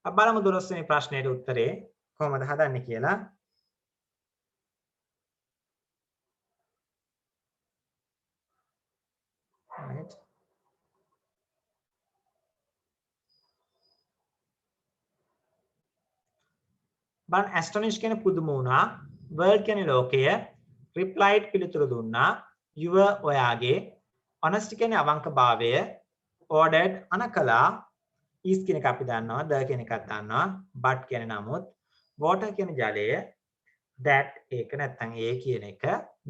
අපි බලමු 12 වෙනි ප්‍රශ්නෙට උත්තරේ කොහොමද හදන්නේ කියලා right බලන්න astonish කියන පුදුම වුණා world කියන ලෝකය replied පිළිතුරු දුන්නා your ඔයාගේ honesty කියන්නේ අවංකභාවය ordered අනකලා is කියන එක අපි දන්නවා the කියන එකත් දන්නවා but කියන්නේ නමුත් water කියන ජලය that ඒක නැත්තම් ඒ කියන එක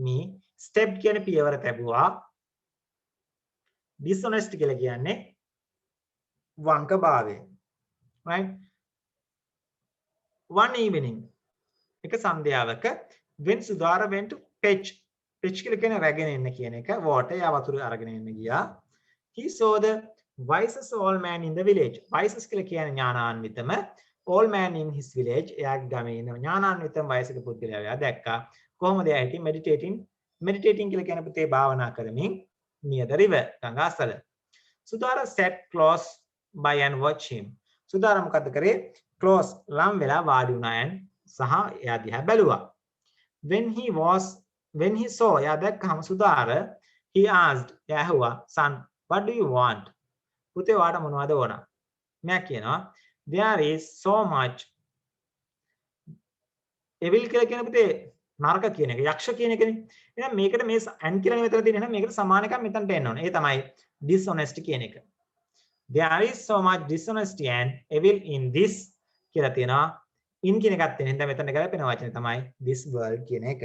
me step කියන පියවර තැබුවා dishonest කියලා කියන්නේ වංකභාවය right one evening එක සන්ධ්‍යාවක when Sudhara went to fetch කියලා කියන්නේ රැගෙන එන්න කියන එක water යා වතුර අරගෙන එන්න ගියා he saw the wisest old man in the village wisest කියලා කියන්නේ ඥානාන්විතම old man in his village එයාගේ ගමේ ඉන්න ඥානාන්විතම වයසක පුද්ගලයා එයා දැක්කා කොහොමද එයා හිටියේ meditating කියලා කියන පුතේ භාවනා කරමින් near the river ගංගා අසල Sudhara sat close by and watched him Sudhara මොකද කරේ close ලම් වෙලා වාඩි වුණා and සහ එයා දිහා බැලුවා when he saw එයා දැක්කම Sudhara he asked එයා ඇහුවා son what do you want පුතේ ඔයාට මොනවද ඕන මෙයා කියනවා there is so much evil කියලා කියන පුතේ නරක කියන එක යක්ෂ කියන එකනේ එහෙනම් මේකට මේ and කියලා මෙතන තියෙන එහෙනම් මේකට සමාන එකක් මෙතනට එන්න ඕනේ ඒ තමයි dishonest කියන එක there is so much dishonesty and evil in this කියලා තියෙනවා in කියන එකත් තියෙන හින්දා මෙතන ගැලපෙන වචනේ තමයි this world කියන එක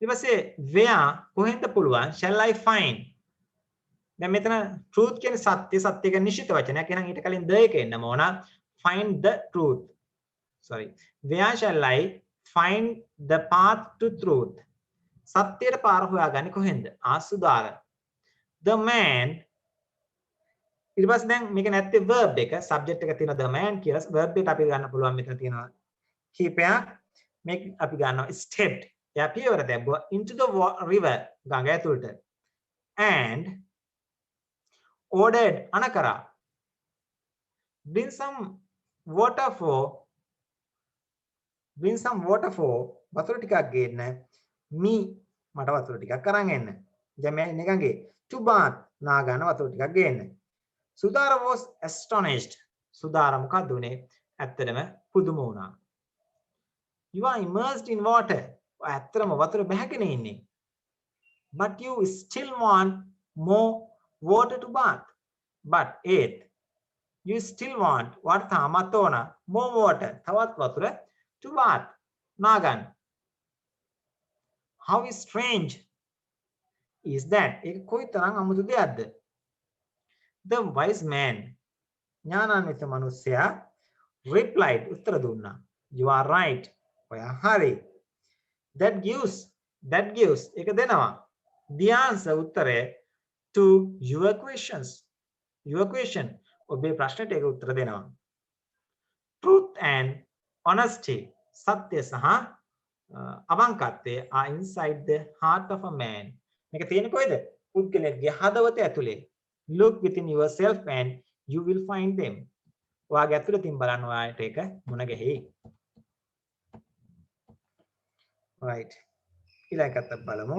ඊපස්සේ where කොහෙන්ද පුළුවන් shall I find දැන් මෙතන truth කියන්නේ සත්‍ය සත්‍ය කියන්නේ නිශ්චිත වචනයක්. එහෙනම් ඊට කලින් the එක එන්නම ඕන. Find the truth. Sorry. Where shall I find the path to truth? සත්‍යයට පාර හොයාගන්නේ කොහෙන්ද? ආසුදාර. The man ඊට පස්සේ දැන් මේක නැත්තේ verb එක subject එක තියෙන the man කියලා verb එකට අපි ගන්න පුළුවන් මෙතන තියෙනවා කීපයක් මේක අපි ගන්නවා stepped එයා පියවර දැම්බුවා into the river ගඟ ඇතුළට and ordered අනකරා bring some water for වතුර ටිකක් ගේන්න me මට වතුර ටිකක් අරන් එන්න දැන් මම ඉන්නේ ගඟේ to bath නා ගන්න වතුර ටිකක් ගේන්න Sudhara was astonished. Sudhara මොකක්ද උනේ? ඇත්තටම පුදුම වුණා. You are immersed in water. ඇත්තටම වතුර බැහැගෙන ඉන්නේ. But you still want more water to bath. But eighth, you still want what තාමත් ඕන more water. තවත් වතුර to bath. නාගන්න. How strange is that? ඒක කොයිතරම් අමුතු දෙයක්ද? The wise man ඥානාන්විත මනුස්සයා replied උත්තර දුන්නා you are right ඔයා හරි that gives ඒක දෙනවා the answer උත්තරය to your question ඔබේ ප්‍රශ්නට ඒක උත්තර දෙනවා truth and honesty සත්‍ය සහ අවංකත්වය are inside the heart of a man මේක තියෙන්නේ කොහෙද පුද්ගලයාගේ හදවත ඇතුලේ Look within yourself and you will find them. ඔයාගේ ඇතුළතින් බලන්න ඔයාට ඒක මුණ ගැහෙයි. Right. ඊළඟට බලමු.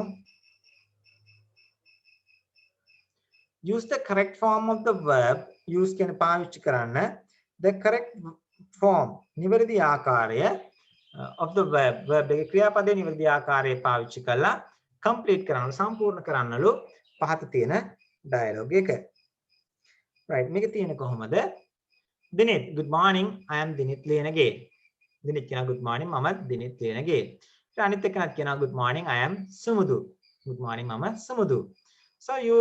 Use the correct form of the verb. Use කියන්නේ පාවිච්චි කරන්න. The correct form නිවැරදි ආකාරය of the verb. Verb එකේ ක්‍රියාපදයේ නිවැරදි ආකාරය පාවිච්චි කරලා complete කරන්න සම්පූර්ණ කරන්නලු පහත තියෙන dialogue එක. Right. මේක තියෙන්නේ කොහොමද? Dinit, good morning. I am Dinit Lenage. Dinit කියනවා good morning. මම Dinit Lenage. ඊට අනිත් එක්කනත් කියනවා good morning. I am Sumudu. Good morning. මම Sumudu. So you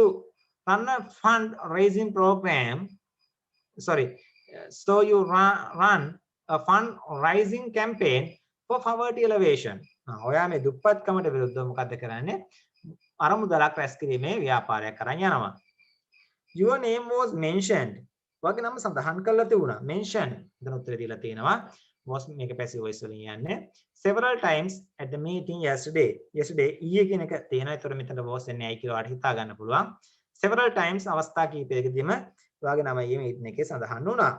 run a fundraising program. Sorry. So you run a fundraising campaign for poverty elevation. ඔයා මේ දුප්පත්කමට විරුද්ධව මොකද්ද කරන්නේ? අරමුදලක් රැස් කිරීමේ ව්‍යාපාරයක් කරන් යනවා. Your name was mentioned. වගේ නම සඳහන් කරලා තිබුණා. Mention. එතන උත්තර දීලා තියෙනවා. Was මේක passive voice වලින් යන්නේ. Several times at the meeting yesterday. Yesterday ඊයේ කියන එක තියෙනවා. ඒතර මෙතන was එන්නේ ඇයි කියලා ඔයාලට හිතා ගන්න පුළුවන්. Several times අවස්ථා කිහිපයකදීම ඔයාගේ නම ඊයේ meeting එකේ සඳහන් වුණා.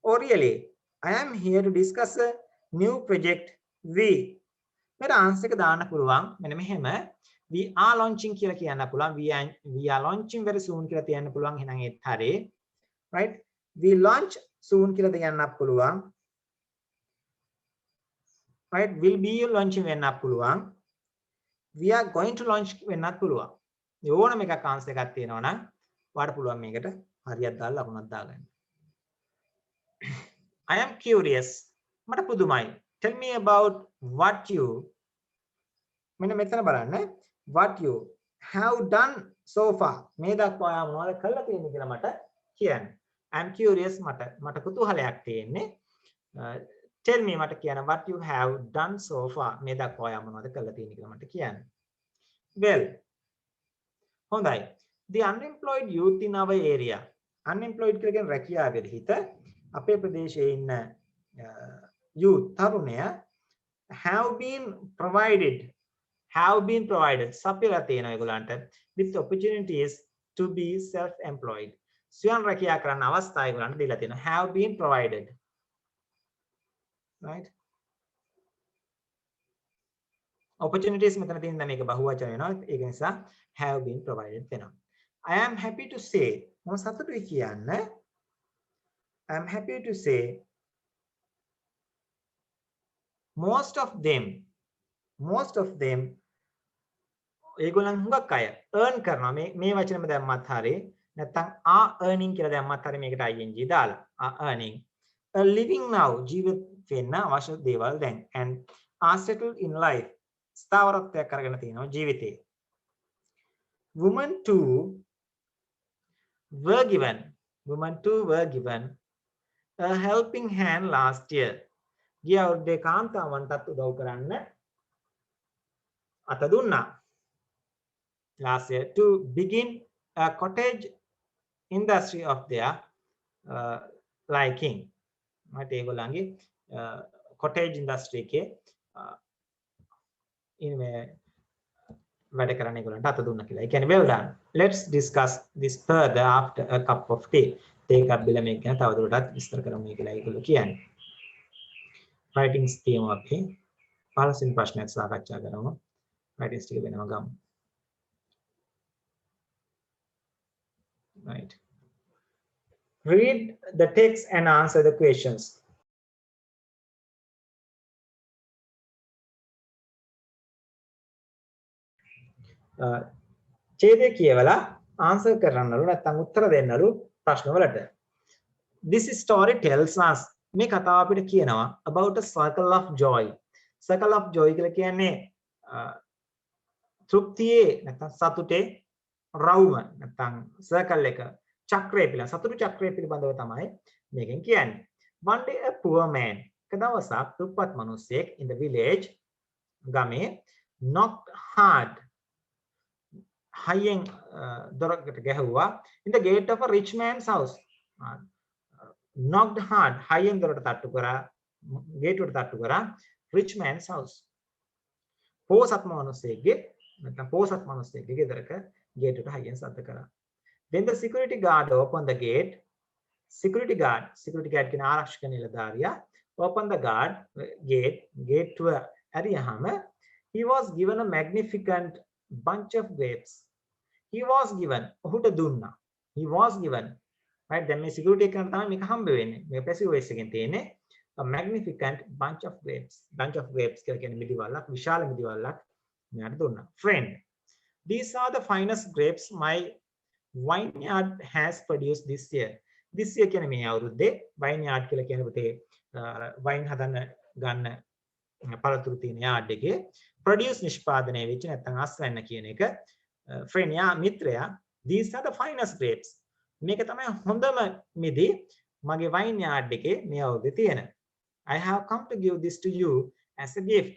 Or really, I am here to discuss a new project with මෙතන answer එක දාන්න පුළුවන්. මෙන්න මෙහෙම we are launching කියලා කියන්න පුළුවන්. we are launching very soon කියලා තියන්න පුළුවන්. එහෙනම් ඒත් හරි. right? we launch soon කියලා දෙන්නත් පුළුවන්. right? will be launching වෙන්නත් පුළුවන්. we are going to launch වෙන්නත් පුළුවන්. ඕනම එකක් answer එකක් තියෙනවා නම් ඔයාලට පුළුවන් මේකට හරියක් දාලා ලකුණක් දාගන්න. I am curious. මට පුදුමයි. Tell me about what you මෙන්න මෙතන බලන්න what you have done so far මේ දක්වා ඔයා මොනවද කරලා තියෙන්නේ කියලා මට කියන්න. I am curious මට කුතුහලයක් තියෙන්නේ. Tell me මට කියන්න what you have done so far මේ දක්වා ඔයා මොනවද කරලා තියෙන්නේ කියලා මට කියන්න. Well හොඳයි. The unemployed youth in our area. Unemployed කියලා කියන්නේ රැකියාව විරහිත අපේ ප්‍රදේශයේ ඉන්න youth තරුණය have been provided සපයලා තියෙනවා ඒගොල්ලන්ට with opportunities to be self employed ස්වයං රැකියා කරන්න අවස්ථා ඒගොල්ලන්ට දීලා තියෙනවා have been provided right opportunities මෙතන තියෙන මේක බහුවචන වෙනවා ඒක නිසා have been provided වෙනවා I am happy to say මම සතුටුයි කියන්න I am happy to say most of them ඒගොල්ලන් හුඟක් අය earn කරනවා මේ වචනම දැම්මත් හරි නැත්නම් are earning කියලා දැම්මත් හරි මේකට ing දාලා are earning a living now ජීවත් වෙන්න අවශ්‍ය දේවල් දැන් and are settled in life ස්ථාවරත්වයක් කරගෙන තියෙනවා ජීවිතේ women too were given a helping hand last year. ගිය අවුරුද්දේ කාන්තාවන්ටත් උදව් කරන්න අත දුන්නා. Last year to begin a cottage industry of their liking. මට ඒගොල්ලන්ගේ cottage industry එකේ වැඩ කරන්න ඒගොල්ලන්ට අත දුන්නා කියලා. ඒ කියන්නේ well done. Let's discuss this further after a cup of tea. තේ එකක් බිල මේක ගැන තවදුරටත් විස්තර කරමු කියලා ඒගොල්ලෝ කියන්නේ. Writings තියමු අපි. 15 වෙනි ප්‍රශ්නයක් සාකච්ඡා කරමු. Writings ටික වෙනම ගමු. Right. Read the text and answer the questions. ඡේදය කියවලා answer කරන්නලු නැත්නම් උත්තර දෙන්නලු ප්‍රශ්න වලට. This story tells us මේ කතාව අපිට කියනවා about a circle of joy. Circle of joy කියලා කියන්නේ තෘප්තියේ නැත්නම් සතුටේ රවුම නැත්නම් circle එක චක්‍රය පිළිබඳ සතුටු චක්‍රය පිළිබඳව තමයි මේකෙන් කියන්නේ. One day a poor man එක දවසක් දුප්පත් මිනිසෙක් in the village ගමේ knocked hard හයියෙන් දොරකට ගැහුවා in the gate of a rich man's house. Knocked hard හයියෙන් දොරට තට්ටු කරා gate එකට තට්ටු කරා rich man's house. පොසත් මිනිසෙක්ගේ නැත්නම් පොසත් මිනිසෙක්ගේ ගෙදරක gate එකට හයියෙන් සද්ද කරා. Then the security guard opened the gate. Security guard කියන ආරක්ෂක නිලධාරියා opened the gate to ඇරියාම he was given a magnificent bunch of grapes. He was given ඔහුට දුන්නා. He was given. Right, දැන් මේ security එක කරන තමයි මේක හම්බ වෙන්නේ. මේ passive voice එකෙන් තියෙන්නේ a magnificent bunch of grapes. Bunch of grapes කියලා කියන්නේ මිදිවල්ලක්, විශාල මිදිවල්ලක් මෙයාට දුන්නා. Friend, these are the finest grapes my vineyard has produced this year. This year කියන්නේ මේ අවුරුද්දේ vineyard කියලා කියන්නේ පුතේ වයින් හදන්න ගන්න පළතුරු තියෙන yard එකේ produce නිෂ්පාදනය වෙච්ච නැත්නම් අස්වැන්න කියන එක friend යා මිත්‍රයා these are the finest grapes. මේක තමයි හොඳම මිදි මගේ vineyard එකේ මේ අවුරුද්දේ තියෙන. I have come to give this to you as a gift.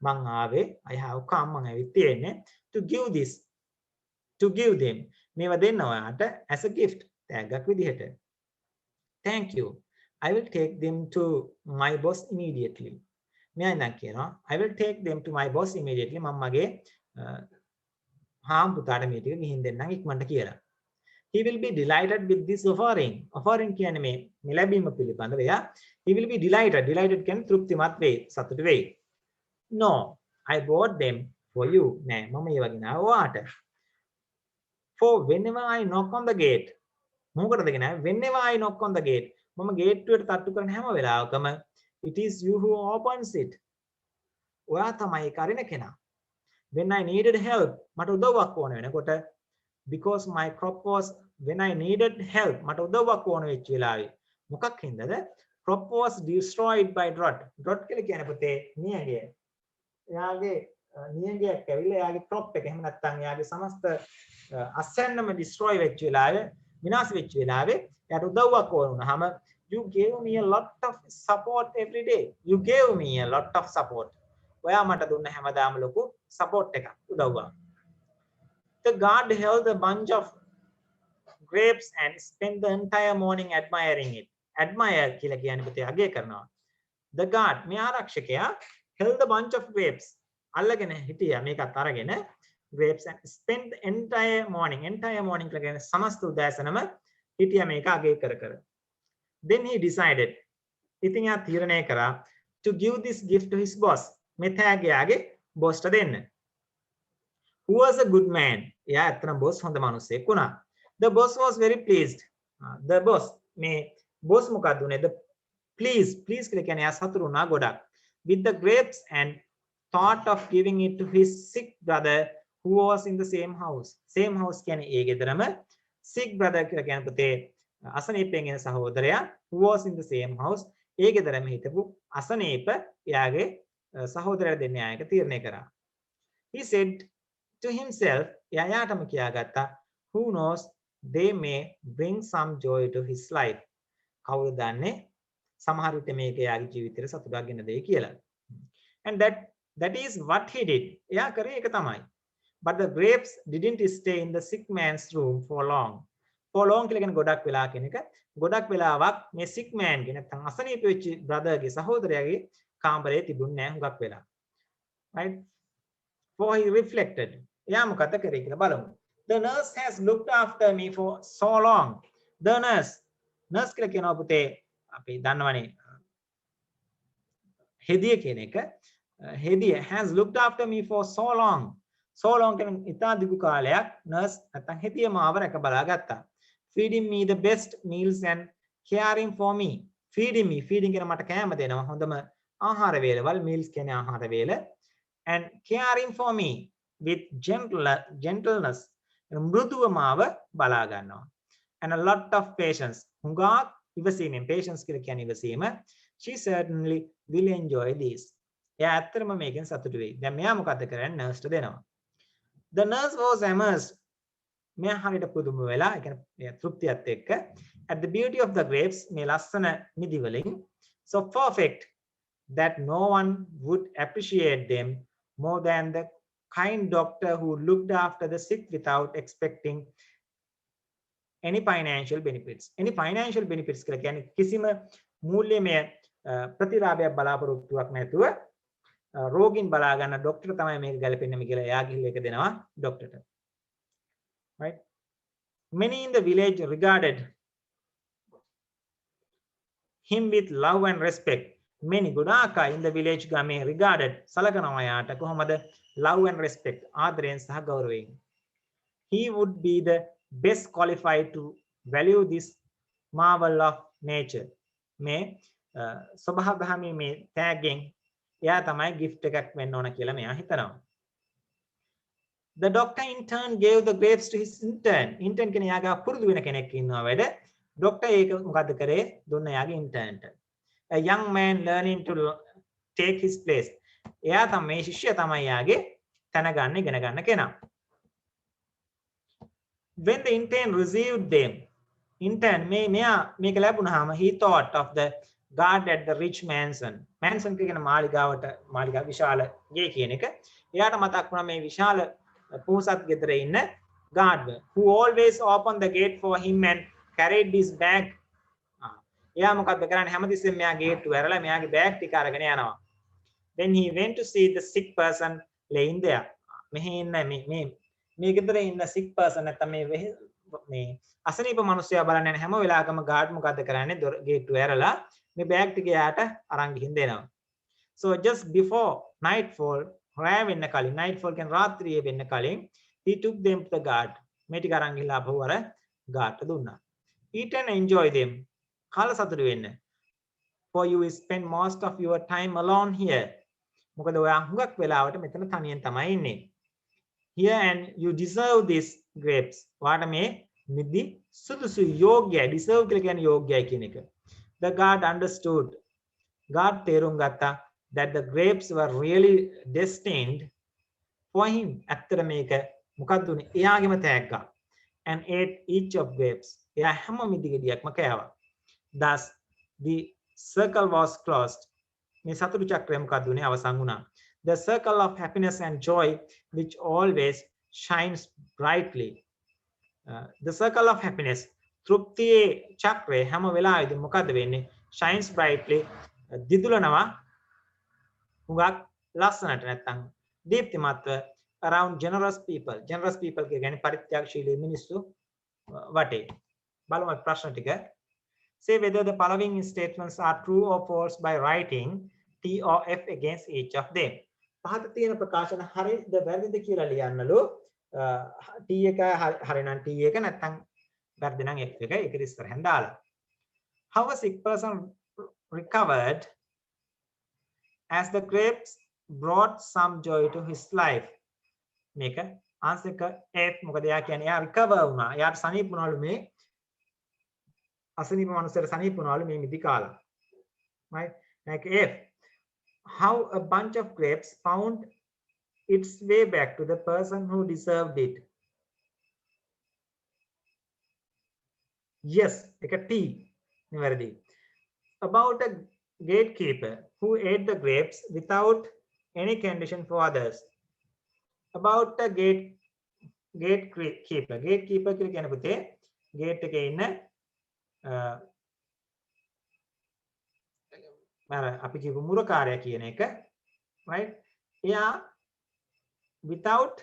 මං ආවේ I have come මං ඇවිත් තියෙන්නේ to give this to give them මේවා දෙන්න ඔයාට as a gift තෑග්ගක් විදිහට. Thank you. I will take them to my boss immediately. මෙයා නම් කියනවා I will take them to my boss immediately. මම මගේ හාම්පුතාට මේ ටික ගිහින් දෙන්නම් ඉක්මනට කියලා. He will be delighted with this offering. Offering කියන්නේ මේ ලැබීම පිළිබඳව එයා he will be delighted. Delighted කියන්නේ තෘප්තිමත් වෙයි, සතුටු වෙයි. No, I bought them for you. නෑ මම ඒව ගෙනාවා ඔයාට. For whenever I knock on the gate. මොකටද ගෙනාවේ? Whenever I knock on the gate. මම ගේට්ටුවට තට්ටු කරන හැම වෙලාවකම it is you who opens it. ඔයා තමයි කරින කෙනා. When I needed help, මට උදව්වක් ඕන වෙනකොට because my crop was when I needed help, මට උදව්වක් ඕන වෙච්ච වෙලාවේ මොකක් හින්දාද? Crop was destroyed by drought. Drought කියලා කියන්නේ පුතේ නියඟය. එයාගේ නියඟයක් ඇවිල්ලා එයාගේ crop එක එහෙම නැත්නම් එයාගේ සමස්ත අස්වැන්නම destroy වෙච්ච වෙලාවේ විනාශ වෙච්ච වෙලාවේ එයාට උදව්වක් ඕන වුණාම you gave me a lot of support every day. You gave me a lot of support. ඔයා මට දුන්න හැමදාම ලොකු support එකක් උදව්වක්. The guard held a bunch of grapes and spent the entire morning admiring it. Admire කියලා කියන්නේ පුතේ අගය කරනවා. The guard මේ ආරක්ෂකයා held a bunch of grapes. අල්ලගෙන හිටියා මේකත් අරගෙන grapes and spent the entire morning කියලා කියන්නේ සමස්ත උදෑසනම හිටියා මේක අගය කර කර. Then he decided ඉතින් යා තීරණය කරා to give this gift to his boss. මේ තෑග්ග යාගේ බොස්ට දෙන්න. Who was a good man. එයා අතන බොස් හොඳ මිනිසෙක් වුණා. The boss was very pleased. The boss මේ බොස් මොකක්ද උනේ? The please කියලා කියන්නේ යා සතුටු වුණා ගොඩක්. With the grapes and thought of giving it to his sick brother who was in the same house. Same house කියන්නේ ඒ ගෙදරම sick brother කියලා කියන්නේ පුතේ අසනීපයෙන් එන සහෝදරයා who was in the same house. ඒ ගෙදරම හිටපු අසනීප එයාගේ සහෝදරයා දෙන්නා එක තීරණය කරා. He said to himself එයාටම කියාගත්තා who knows they may bring some joy to his life කවුද දන්නේ සමහර විට මේක එයාගේ ජීවිතේට සතුටක් ගෙන දෙයි කියලා and that is what he did එයා කරේ ඒක තමයි but the grapes didn't stay in the sick man's room for long කියලා කියන්නේ ගොඩක් වෙලා කියන එක ගොඩක් වෙලාවක් මේ sick man ගේ නැත්නම් අසනීප වෙච්ච brother ගේ සහෝදරයාගේ කාමරේ තිබුණේ නැහැ හුඟක් වෙලා right for he reflected එයා මොකද කරේ කියලා බලමු the nurse has looked after me for so long the nurse කියලා කියනවා පුතේ අපි දන්නවනේ හෙදිය කියන එක හෙදිය has looked after me for so long කියන්නේ ඉතා දිගු කාලයක් nurse නැත්නම් හෙදිය මාව රැක බලා ගත්තා feeding me the best meals and caring for me feeding කියන මට කෑම දෙනවා හොඳම ආහාර වේලවල් meals කියන්නේ ආහාර වේල and caring for me with gentleness මෘදුව මාව බලා ගන්නවා and a lot of patience හුඟක් ඉවසීමෙන් patience කියලා කියන්නේ ඉවසීම she certainly will enjoy this එයා ඇත්තටම මේකෙන් සතුටු වෙයි දැන් මෙයා මොකද කරන්නේ nurse ට දෙනවා the nurse was amazed මෙයා හරියට පුදුම වෙලා ඒ කියන්නේ තෘප්තියත් එක්ක at the beauty of the grapes මේ ලස්සන නිදි වලින් so perfect that no one would appreciate them more than the kind doctor who looked after the sick without expecting any financial benefits කියලා කියන්නේ කිසිම මූල්‍යමය ප්‍රතිලාභයක් බලාපොරොත්තුවක් නැතුව රෝගීන් බලා ගන්න ડોක්ටර් තමයි මේක ගැලපෙන්නේ කියලා එයා ගිහිල්ලා ඒක දෙනවා ડોක්ටර්ට right many in the village regarded him with love and respect many ගොඩාක් in the village ගමේ regarded සලකනවා යාට කොහොමද love and respect ආදරයෙන් සහ ගෞරවයෙන් he would be the best qualified to value this marvel of nature මේ ස්වභාව ධර්මයේ මේ තෑග්ගෙන් එයා තමයි gift එකක් වෙන්න ඕන කියලා මෙයා හිතනවා the doctor in turn gave the grapes to his intern කියන යාගේ පුරුදු වෙන කෙනෙක් ඉන්නවා වැඩ doctor ඒක මොකද්ද කරේ දුන්න යාගේ internට a young man learning to take his place එයා තමයි මේ ශිෂ්‍යයා තමයි යාගේ තැන ගන්න ඉගෙන ගන්න කෙනා when the intern received them මෙයා මේක ලැබුණාම he thought of the guard at the rich mansion කියන මාලිගාව විශාල ගේ කියන එක එයාට මතක් වුණා මේ විශාල පොහොසත් ගෙදර ඉන්න guard who always opened the gate for him and carried his bag එයා මොකද්ද කරන්නේ හැමතිස්සෙම මෙයා ගේට්ටු ඇරලා මෙයාගේ බෑග් ටික අරගෙන යනවා then he went to see the sick person laying there මෙහි ඉන්න මේ ගෙදර ඉන්න sick person නැත්නම් මේ අසනීප මිනිස්සයා බලන්න යන හැම වෙලාවකම guard මොකද්ද කරන්නේ ගේට්ටු ඇරලා මේ බෑග් ටික යාට අරන් ගිහින් දෙනවා so just before nightfall රැ වෙන්න කලින් nightfall කියන්නේ රාත්‍රියේ වෙන්න කලින් he took them to the guard මේ ටික අරන් ගිහලා ආපහු අර guard දුන්නා eat and enjoy them කාලා සතුටු වෙන්න for you spend most of your time alone here මොකද ඔයා හුඟක් වෙලාවට මෙතන තනියෙන් තමයි ඉන්නේ here and you deserve these grapes වාට මේ නිදි සුදුසු යෝග්‍යයි deserve කියලා කියන්නේ යෝග්‍යයි කියන එක the guard understood guard තේරුම් ගත්තා that the grapes were really destined for him ඇත්තට මේක මොකක්ද උනේ එයාගේම තෑග්ගා and ate each of grapes එයා හැම මිදි ගෙඩියක්ම කෑවා thus the circle was closed මේ සතුටු චක්‍රය මොකක්ද උනේ අවසන් වුණා the circle of happiness and joy which always shines brightly the circle of happiness තෘප්තියේ චක්‍රය හැම වෙලාවෙදී මොකද්ද වෙන්නේ shines brightly දිදුලනවා හුඟක් ලස්සනට නැත්තම් දීප්තිමත්ව around generous people කියන්නේ පරිත්‍යාගශීලී මිනිස්සු වටේ බලමු ප්‍රශ්න ටික say whether the following statements are true or false by writing T or F against each of them පහත තියෙන ප්‍රකාශන හරිද වැරදිද කියලා ලියන්නලු T එක හරි නම් T එක නැත්තම් වැරදි නම් F එක ඒක ඉස්සරහෙන් දාලා how a sick person recovered as the grapes brought some joy to his life මේක answer එක F මොකද එයා කියන්නේ එයා recover වුණා එයාට සනීප වුණාලු මේ අසනීප මනුස්සයර සනීප වුණාලු මේ මිදි කාලා right like F how a bunch of grapes found its way back to the person who deserved it. Yes, එක T නිවැරදි. About a gatekeeper who ate the grapes without any condition for others. About a gatekeeper කියලා කියන්නේ පුතේ gate එකේ ඉන්න අපි කියපු මුරකාරයා කියන එක, right? එයා without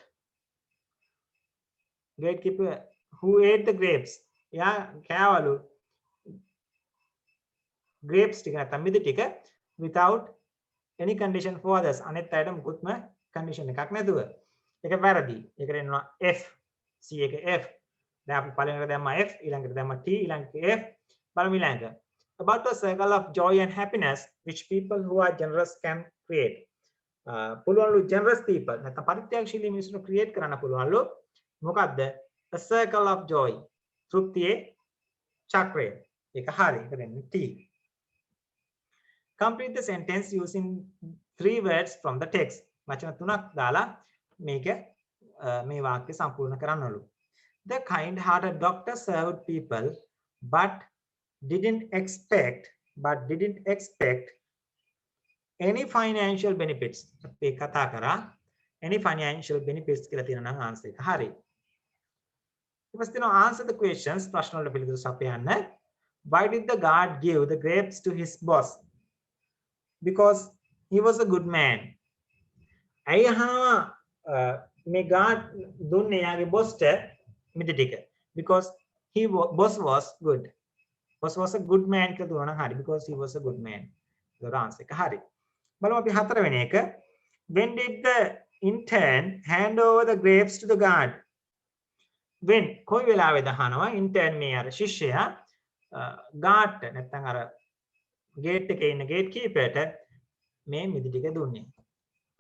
gatekeeper who ate the grapes, එයා කෑවලු grapes ටික නැත්නම් මිදි ටික without any condition for others, අනෙත් අයට මුකුත්ම condition එකක් නැතුව. ඒක වැරදි. ඒකට එනවා F. C එක F. දැන් අපි පළවෙනිට දැම්මා F, ඊළඟට දැම්මා T, ඊළඟට F. බලමු ඊළඟ. About a circle of joy and happiness which people who are generous can create. පුළුවන්ලු generous people නැත්නම් පරිත්‍යාගශීලී මිනිස්සුන්ට create කරන්න පුළුවන්ලු මොකද්ද? A circle of joy. තෘප්තියේ චක්‍රය. ඒක හරි. ඒක දෙන්නේ T. Complete the sentence using 3 words from the text. වචන 3ක් දාලා මේක මේ වාක්‍ය සම්පූර්ණ කරන්නලු. The kind-hearted doctor served people but didn't expect any financial benefits. අපි කතා කරා any financial benefits කියලා තියෙනවා නම් answer එක හරි. ඊපස්සේ තියෙනවා answer the questions. ප්‍රශ්න වලට පිළිතුරු සපයන්න. Why did the guard give the grapes to his boss? Because he was a good man. ඇයි අහනවා මේ guard දුන්නේ යාගේ bossට මිටි ටික? Because boss was good. Boss was a good man කියලා දුන්නා නම් හරි. Because he was a good man. ඒක answer එක හරි. බලමු අපි හතරවෙනි එක. When did the intern hand over the grapes to the guard? When කොයි වෙලාවෙද අහනවා intern මේ අර ශිෂ්‍යයා guard නැත්නම් අර gate එකේ ඉන්න gate keeperට මේ මිදි ටික දුන්නේ.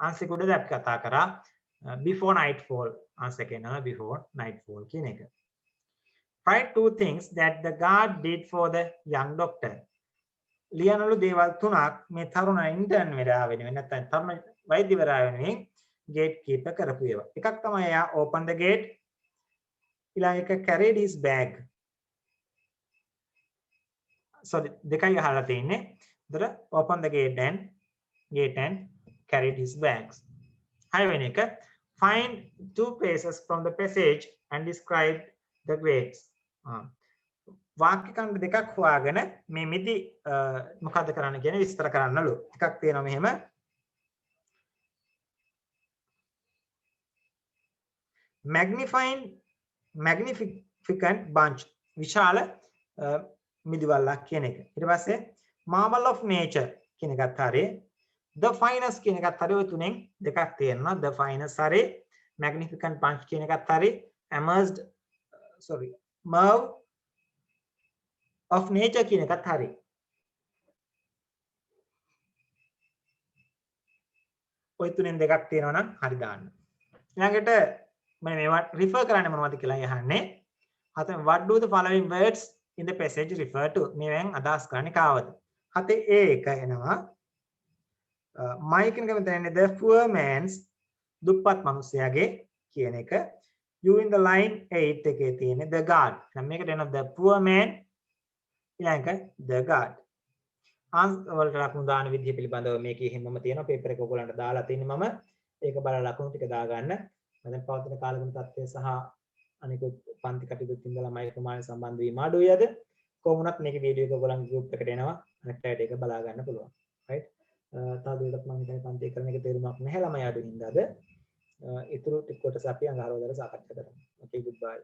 answer එක උඩද අපි කතා කරා before nightfall. answer එක එනවා before nightfall කියන එක. Write 2 things that the guard did for the young doctor. ලියනලු දේවල් 3ක් මේ තරුණ intern වෙලා වෙනුවෙන් නැත්නම් තරුණ වෛද්‍යවරයා වෙනුවෙන් gate keeper කරපු ඒවා. එකක් තමයි එයා open the gate. ඊළඟ එක carried his bag. sorry දෙකයි අහලා තියෙන්නේ. ඒතර open the gate and carried his bags. හයවෙනි එක find 2 places from the passage and describe the grapes. වාක්‍ය ඛණ්ඩ දෙකක් හොයාගෙන මේ මිදි මොකද්ද කරන්න කියන විස්තර කරන්නලු. එකක් තියෙනවා මෙහෙම magnificent bunch විශාල මිදිවල්ලක් කියන එක. ඊට පස්සේ marvel of nature කියන එකත් හරිය. the finest කියන එකත් හරිය. ඔය තුනෙන් දෙකක් තියෙනවා. the finest හරිය. magnificent bunch කියන එකත් හරිය. marvel of nature කියන එකත් හරිය. ඔය තුනෙන් දෙකක් තියෙනවා නම් හරි දාන්න. ඊළඟට මම මේවා refer කරන්නේ මොනවද කියලා අහන්නේ. හතෙන් what do the following words in the passage refer to? මේවෙන් අදහස් කරන්නේ කාවද? හතේ A එක එනවා. my කියන එක මෙතන the poor man's දුප්පත් මිනිසයාගේ කියන එක. you in the line 8 එකේ තියෙන the guard. දැන් මේකට එනවා the poor man ඊළඟ the guard. වලට ලකුණු දාන විදිහ පිළිබඳව මේකේ හැමම තියෙනවා. පේපර් එක ඔයගොල්ලන්ට දාලා තින්නේ මම. ඒක බලලා ලකුණු ටික දාගන්න. මම දැන් පවතින කාලගුණ තත්ත්වය සහ අනිකුත් පන්ති කටයුතු තින් ළමයි ප්‍රමාණය සම්බන්ධ වීම අඩුයි අද. කොහොම වුණත් මේක වීඩියෝ එක ඔයගොල්ලන්ගේ group එකට එනවා. අනිත් අයට ඒක බලා ගන්න පුළුවන්. right? තවදුරටත් මම හිතන්නේ පන්ති කරන එක තේරුමක් නැහැ ළමයි අඩු හින්දාද. ඊටු ටික කොටස අපි අඟහරුවාදා සාකච්ඡා කරමු. okay goodbye.